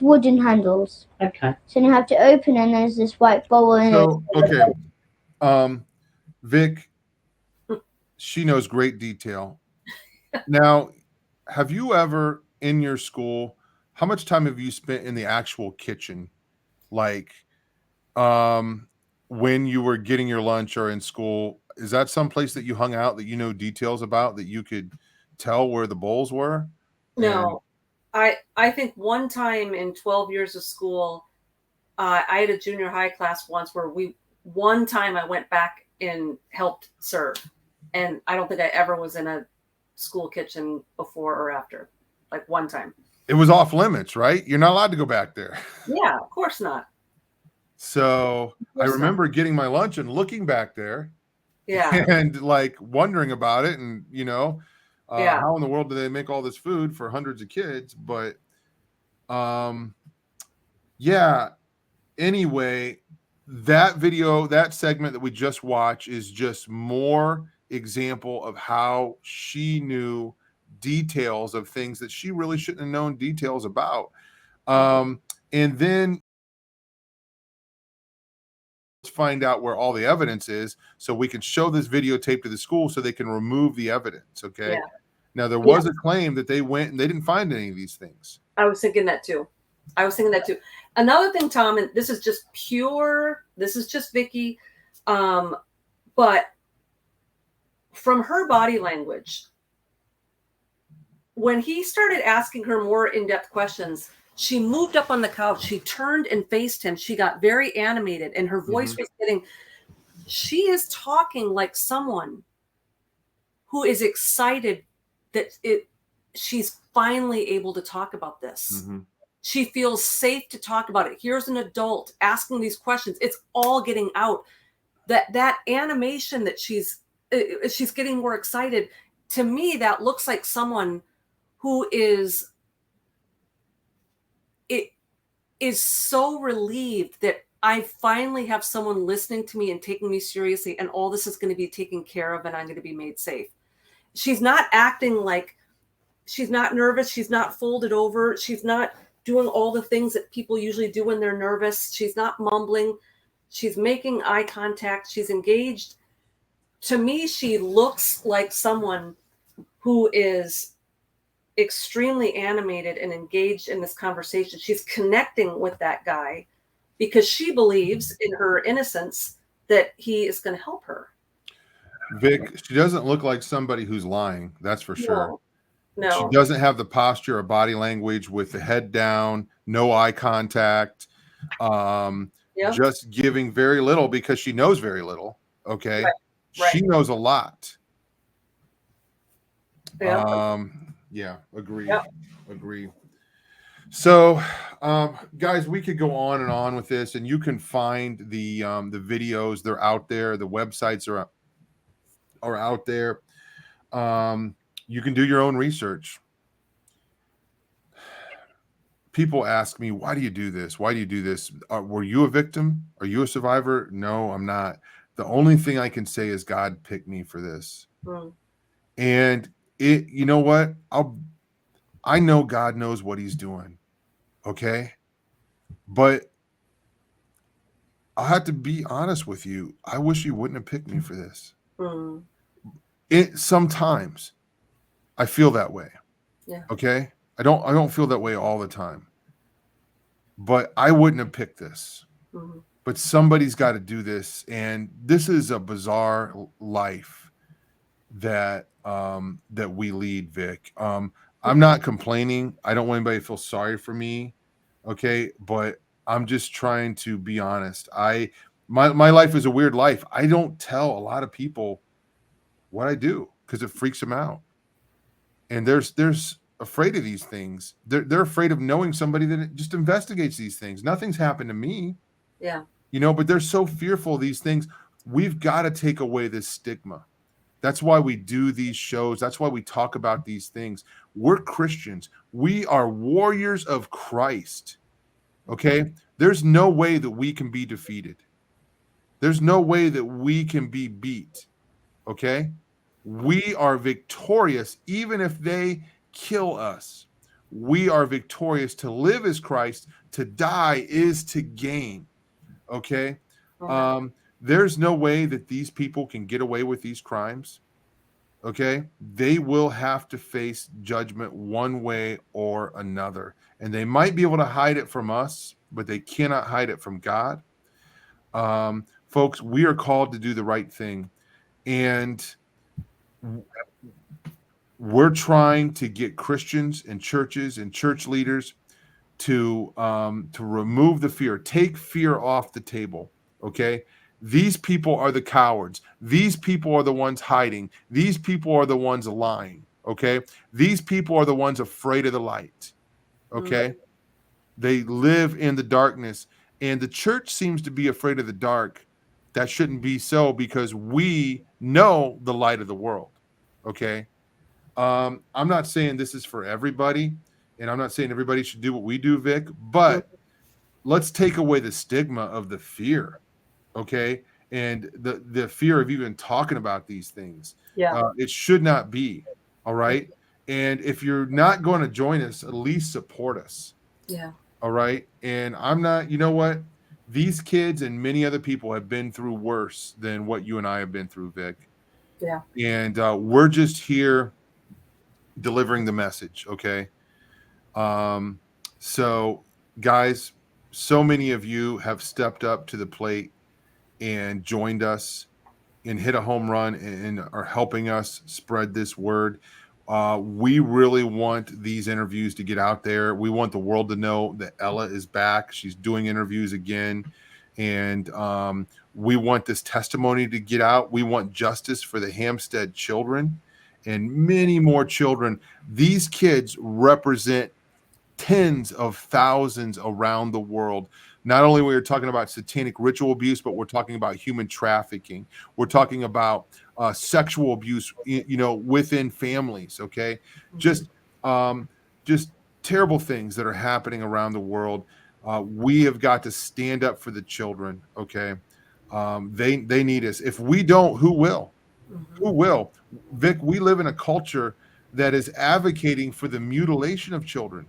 wooden handles. Okay. So you have to open, and there's this white bowl in it. Okay. Vic, she knows great detail. Now, have you ever in your school, how much time have you spent in the actual kitchen? Like, when you were getting your lunch or in school, is that someplace that you hung out that you know details about, that you could tell where the bowls were? No. I think one time in 12 years of school, I had a junior high class once where one time I went back and helped serve. And I don't think I ever was in a school kitchen before or after, like one time. It was off limits, right? You're not allowed to go back there. Yeah, of course not. So I remember getting my lunch and looking back there. Yeah. And like wondering about it, and how in the world do they make all this food for hundreds of kids? But anyway, that video, that segment that we just watched is just more example of how she knew details of things that she really shouldn't have known details about. And then let's find out where all the evidence is so we can show this videotape to the school so they can remove the evidence. Okay. Yeah. Now there was a claim that they went and they didn't find any of these things. I was thinking that too. Another thing, Tom, and this is just Vicky. But from her body language, when he started asking her more in-depth questions, she moved up on the couch. She turned and faced him. She got very animated, and her voice was she is talking like someone who is excited that she's finally able to talk about this. Mm-hmm. She feels safe to talk about it. Here's an adult asking these questions. It's all getting out. That animation that she's getting more excited. To me, that looks like someone who is so relieved that I finally have someone listening to me and taking me seriously, and all this is going to be taken care of, and I'm going to be made safe. She's not acting like she's not nervous. She's not folded over. She's not doing all the things that people usually do when they're nervous. She's not mumbling. She's making eye contact. She's engaged. To me, she looks like someone who is extremely animated and engaged in this conversation. She's connecting with that guy because she believes in her innocence that he is going to help her. Vic, she doesn't look like somebody who's lying. That's for sure. No. She doesn't have the posture or body language with the head down, no eye contact, just giving very little because she knows very little. Okay. Right. She knows a lot. Yeah. Agree. Yep. Agree. So, guys, we could go on and on with this, and you can find the videos. They're out there. The websites are out there. You can do your own research. People ask me, why do you do this? Why do you do this? Were you a victim? Are you a survivor? No, I'm not. The only thing I can say is God picked me for this. And you know what? I know God knows what he's doing. Okay. But I'll have to be honest with you. I wish he wouldn't have picked me for this. Sometimes I feel that way. Yeah. Okay. I don't feel that way all the time, but I wouldn't have picked this. but somebody's got to do this. And this is a bizarre life that that we lead, Vic. I'm not complaining. I don't want anybody to feel sorry for me. Okay. But I'm just trying to be honest. My life is a weird life. I don't tell a lot of people what I do because it freaks them out. And there's afraid of these things. They're afraid of knowing somebody that just investigates these things. Nothing's happened to me. Yeah. You know, but they're so fearful of these things. We've got to take away this stigma. That's why we do these shows. That's why we talk about these things. We're Christians. We are warriors of Christ. Okay? There's no way that we can be defeated. There's no way that we can be beat. Okay? We are victorious even if they kill us. We are victorious. To live is Christ. To die is to gain. Okay? There's no way that these people can get away with these crimes. Okay? They will have to face judgment one way or another. And they might be able to hide it from us, but they cannot hide it from God. Folks, we are called to do the right thing. And we're trying to get Christians and churches and church leaders to remove the fear, take fear off the table. Okay. These people are the cowards. These people are the ones hiding. These people are the ones lying. Okay. These people are the ones afraid of the light. Okay. They live in the darkness, and the church seems to be afraid of the dark. That shouldn't be so, because we know the light of the world. Okay. I'm not saying this is for everybody, and I'm not saying everybody should do what we do, Vic, but let's take away the stigma of the fear. Okay. And the fear of even talking about these things. Yeah. It should not be. All right. And if you're not going to join us, at least support us. Yeah. All right. And I'm not, you know what? These kids and many other people have been through worse than what you and I have been through, Vic. Yeah. And we're just here delivering the message. Okay. So guys, so many of you have stepped up to the plate and joined us and hit a home run and are helping us spread this word. We really want these interviews to get out there. We want the world to know that Ella is back. She's doing interviews again. And we want this testimony to get out. We want justice for the Hampstead children and many more children. These kids represent tens of thousands around the world. Not only we're talking about satanic ritual abuse, but we're talking about human trafficking. We're talking about sexual abuse, you know, within families. Okay, just terrible things that are happening around the world. We have got to stand up for the children. Okay, they need us. If we don't, who will? Who will? Vic, we live in a culture that is advocating for the mutilation of children,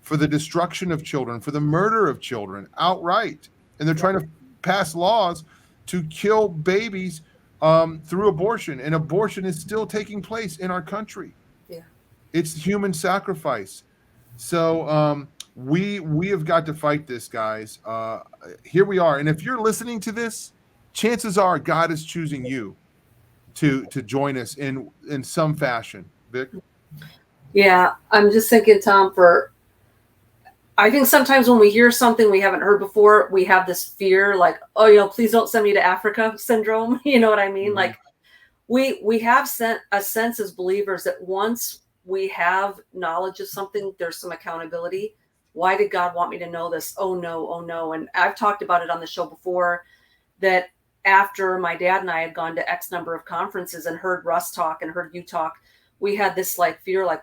for the destruction of children, for the murder of children outright. And they're trying to pass laws to kill babies through abortion. And abortion is still taking place in our country. Yeah. It's human sacrifice. So we have got to fight this, guys. Here we are. And if you're listening to this, chances are God is choosing you to join us in some fashion. Vic? Yeah, I'm just thinking, Tom, I think sometimes when we hear something we haven't heard before, we have this fear, like, oh, you know, please don't send me to Africa syndrome. You know what I mean? Mm-hmm. Like we have a sense as believers that once we have knowledge of something, there's some accountability. Why did God want me to know this? Oh no. And I've talked about it on the show before, that after my dad and I had gone to X number of conferences and heard Russ talk and heard you talk, we had this like fear, like,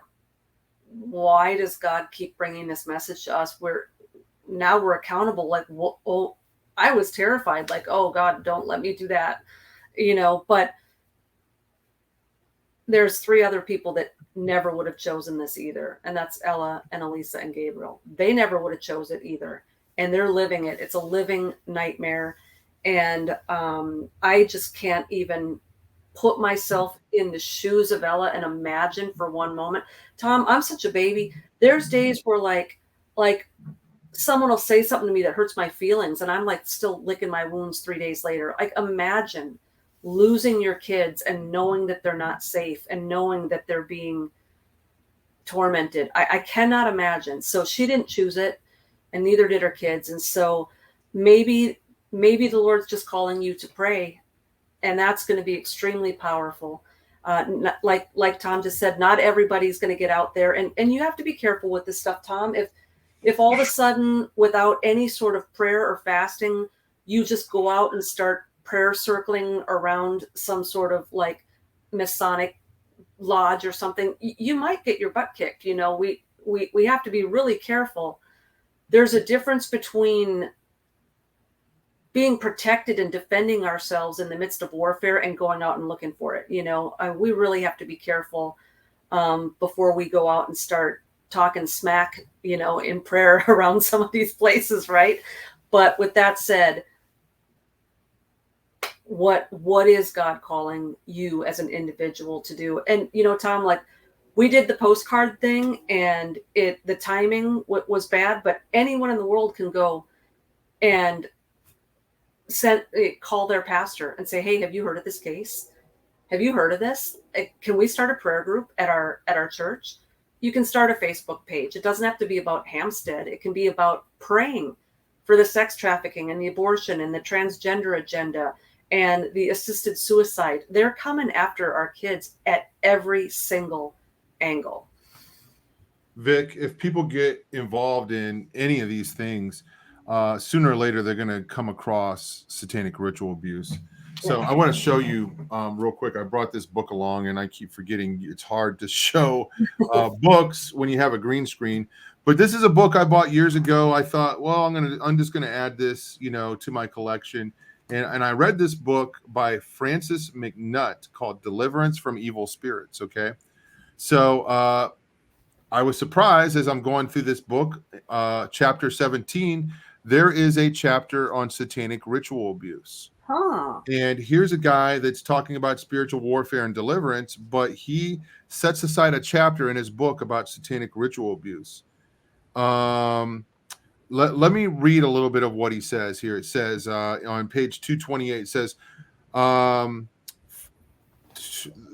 why does God keep bringing this message to us? We're accountable. Like, oh, I was terrified. Like, oh God, don't let me do that. You know, but there's 3 other people that never would have chosen this either. And that's Ella and Elisa and Gabriel. They never would have chose it either. And they're living it. It's a living nightmare. And I just can't even put myself in the shoes of Ella and imagine for one moment. Tom, I'm such a baby. There's days where like someone will say something to me that hurts my feelings, and I'm like still licking my wounds 3 days later. Like, imagine losing your kids and knowing that they're not safe and knowing that they're being tormented. I cannot imagine. So she didn't choose it, and neither did her kids. And so maybe the Lord's just calling you to pray, and that's going to be extremely powerful. Like Tom just said, not everybody's going to get out there, and you have to be careful with this stuff, Tom. If all of a sudden, without any sort of prayer or fasting, you just go out and start prayer circling around some sort of like Masonic lodge or something, you might get your butt kicked. You know, we have to be really careful. There's a difference between being protected and defending ourselves in the midst of warfare and going out and looking for it. You know, we really have to be careful before we go out and start talking smack, you know, in prayer around some of these places, right? But with that said, what is God calling you as an individual to do? And, you know, Tom, like, we did the postcard thing, and the timing was bad, but anyone in the world can go and call their pastor and say, hey, have you heard of this case? Have you heard of this? Can we start a prayer group at our church? You can start a Facebook page. It doesn't have to be about Hampstead. It can be about praying for the sex trafficking and the abortion and the transgender agenda and the assisted suicide. They're coming after our kids at every single angle. Vic, if people get involved in any of these things, sooner or later they're going to come across satanic ritual abuse. So I want to show you real quick. I brought this book along, and I keep forgetting it's hard to show books when you have a green screen. But this is a book I bought years ago. I thought, well, I'm just going to add this, you know, to my collection. And I read this book by Francis McNutt called Deliverance from Evil Spirits. Okay. So I was surprised as I'm going through this book, chapter 17, there is a chapter on satanic ritual abuse. Huh. And here's a guy that's talking about spiritual warfare and deliverance, but he sets aside a chapter in his book about satanic ritual abuse. Let me read a little bit of what he says here. It says on page 228, it says,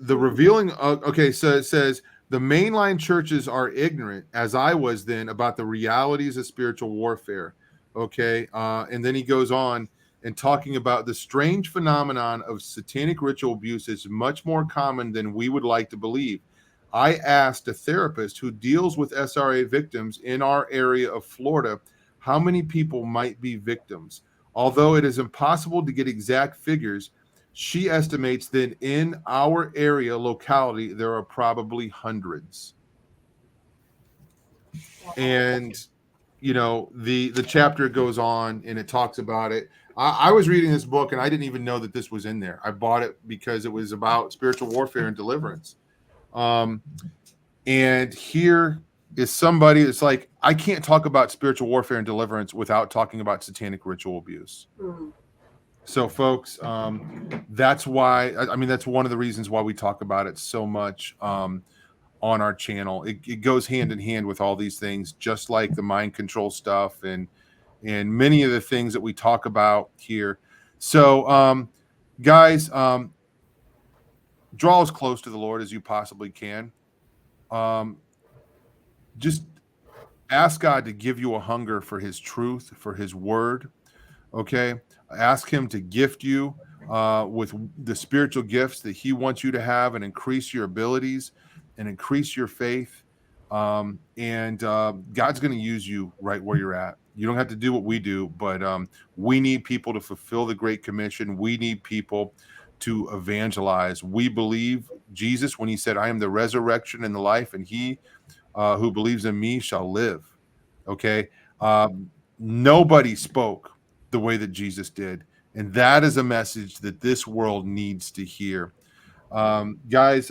the revealing of, okay, so it says, the mainline churches are ignorant, as I was then, about the realities of spiritual warfare. Okay. And then he goes on and talking about the strange phenomenon of satanic ritual abuse is much more common than we would like to believe. I asked a therapist who deals with SRA victims in our area of Florida how many people might be victims. Although it is impossible to get exact figures, she estimates that in our area locality, there are probably hundreds. And, you know, the chapter goes on and it talks about it. I was reading this book and I didn't even know that this was in there. I bought it because it was about spiritual warfare and deliverance. And here is somebody that's like, I can't talk about spiritual warfare and deliverance without talking about satanic ritual abuse. Mm. So, folks, that's why, I mean, that's one of the reasons why we talk about it so much on our channel. It goes hand in hand with all these things, just like the mind control stuff and many of the things that we talk about here. So, guys, draw as close to the Lord as you possibly can. Just ask God to give you a hunger for his truth, for his word. Okay. Ask him to gift you with the spiritual gifts that he wants you to have and increase your abilities and increase your faith. And God's going to use you right where you're at. You don't have to do what we do, but we need people to fulfill the Great Commission. We need people to evangelize. We believe Jesus when he said, I am the resurrection and the life, and he who believes in me shall live. Okay. Nobody spoke the way that Jesus did. And that is a message that this world needs to hear. Guys,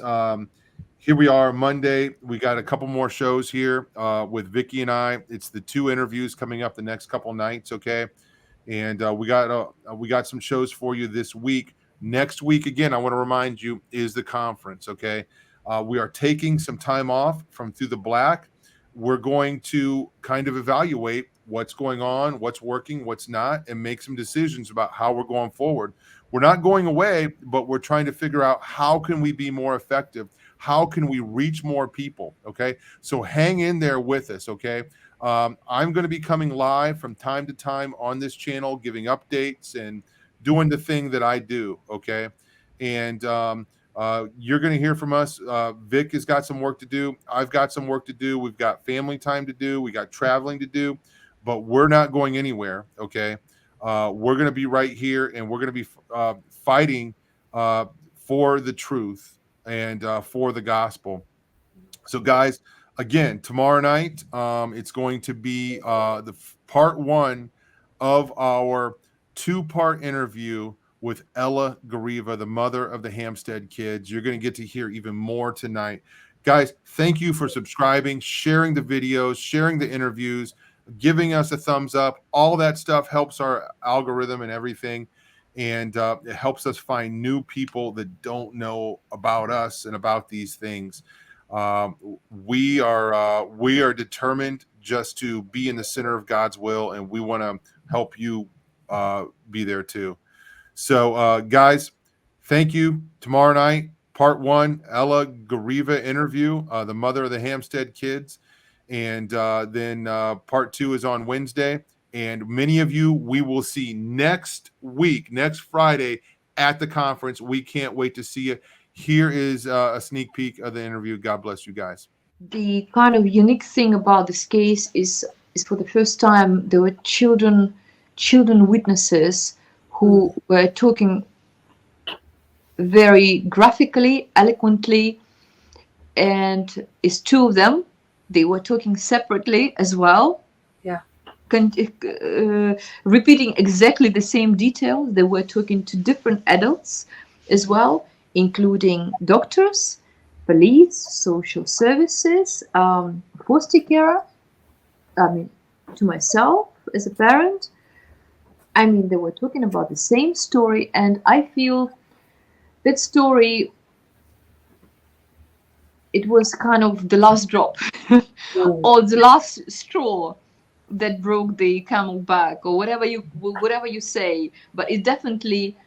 here we are Monday. We got a couple more shows here with Vicky and I. It's the 2 interviews coming up the next couple nights. Okay. And we got some shows for you this week. Next week, again, I want to remind you, is the conference. Okay. We are taking some time off from Through the Black. we're going to kind of evaluate what's going on, what's working, what's not, and make some decisions about how we're going forward. We're not going away, but we're trying to figure out how can we be more effective? How can we reach more people? Okay. So hang in there with us. Okay. I'm going to be coming live from time to time on this channel, giving updates and doing the thing that I do. Okay. And you're going to hear from us. Vic has got some work to do. I've got some work to do. We've got family time to do. We got traveling to do, but we're not going anywhere. Okay. We're going to be right here, and we're going to be fighting for the truth and for the gospel. So, guys, again, tomorrow night, it's going to be the part one of our two-part interview with Ella Gariva, the mother of the Hampstead kids. You're going to get to hear even more tonight. Guys, thank you for subscribing, sharing the videos, sharing the interviews, giving us a thumbs up. All that stuff helps our algorithm and everything. And it helps us find new people that don't know about us and about these things. We are determined just to be in the center of God's will, and we want to help you be there too. So, guys, thank you. Tomorrow night, part one, Ella Gariva interview, the mother of the Hampstead kids. And then part two is on Wednesday. And many of you we will see next week, next Friday at the conference. We can't wait to see you. Here is a sneak peek of the interview. God bless you guys. The kind of unique thing about this case is for the first time there were children witnesses who were talking very graphically, eloquently, and it's two of them. They were talking separately as well. Yeah. Repeating exactly the same details. They were talking to different adults as well, including doctors, police, social services, foster care. To myself as a parent. They were talking about the same story, and I feel that story, it was kind of the last drop or the last straw that broke the camel back, or whatever you say, but it definitely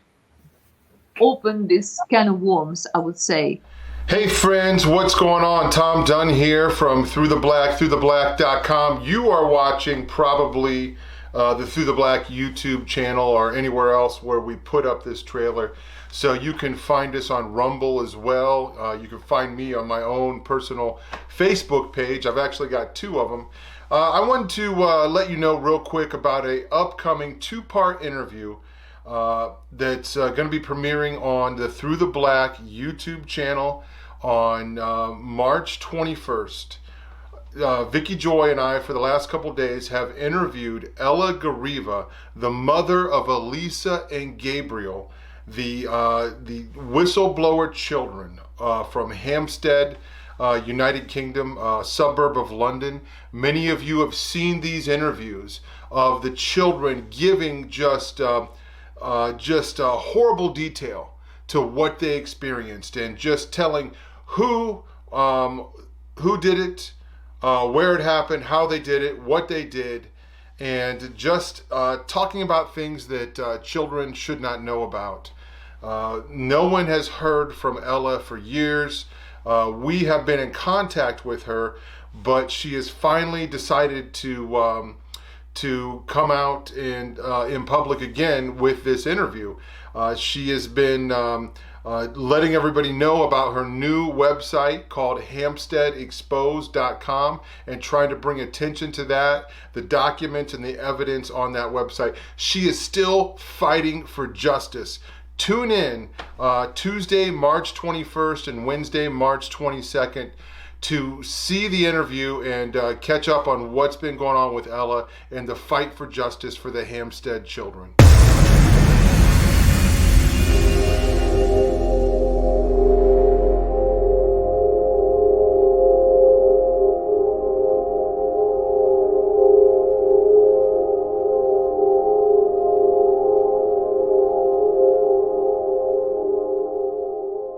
opened this can of worms, I would say. Hey friends, what's going on? Tom Dunn here from throughtheblack.com. You are watching probably the Through the Black YouTube channel or anywhere else where we put up this trailer. So you can find us on Rumble as well. You can find me on my own personal Facebook page. I've actually got two of them. I wanted to let you know real quick about a upcoming two-part interview that's going to be premiering on the Through the Black YouTube channel on March 21st. Vicky Joy and I, for the last couple days, have interviewed Ella Gariva, the mother of Elisa and Gabriel, the whistleblower children from Hampstead, United Kingdom, suburb of London. Many of you have seen these interviews of the children giving just a horrible detail to what they experienced, and just telling who did it, where it happened, how they did it, what they did, and just talking about things that children should not know about. No one has heard from Ella for years. We have been in contact with her, but she has finally decided to come out and in public again with this interview. She has been letting everybody know about her new website called HampsteadExposed.com, and trying to bring attention to that, the documents and the evidence on that website. She is still fighting for justice. Tune in Tuesday, March 21st and Wednesday, March 22nd to see the interview and catch up on what's been going on with Ella and the fight for justice for the Hampstead children.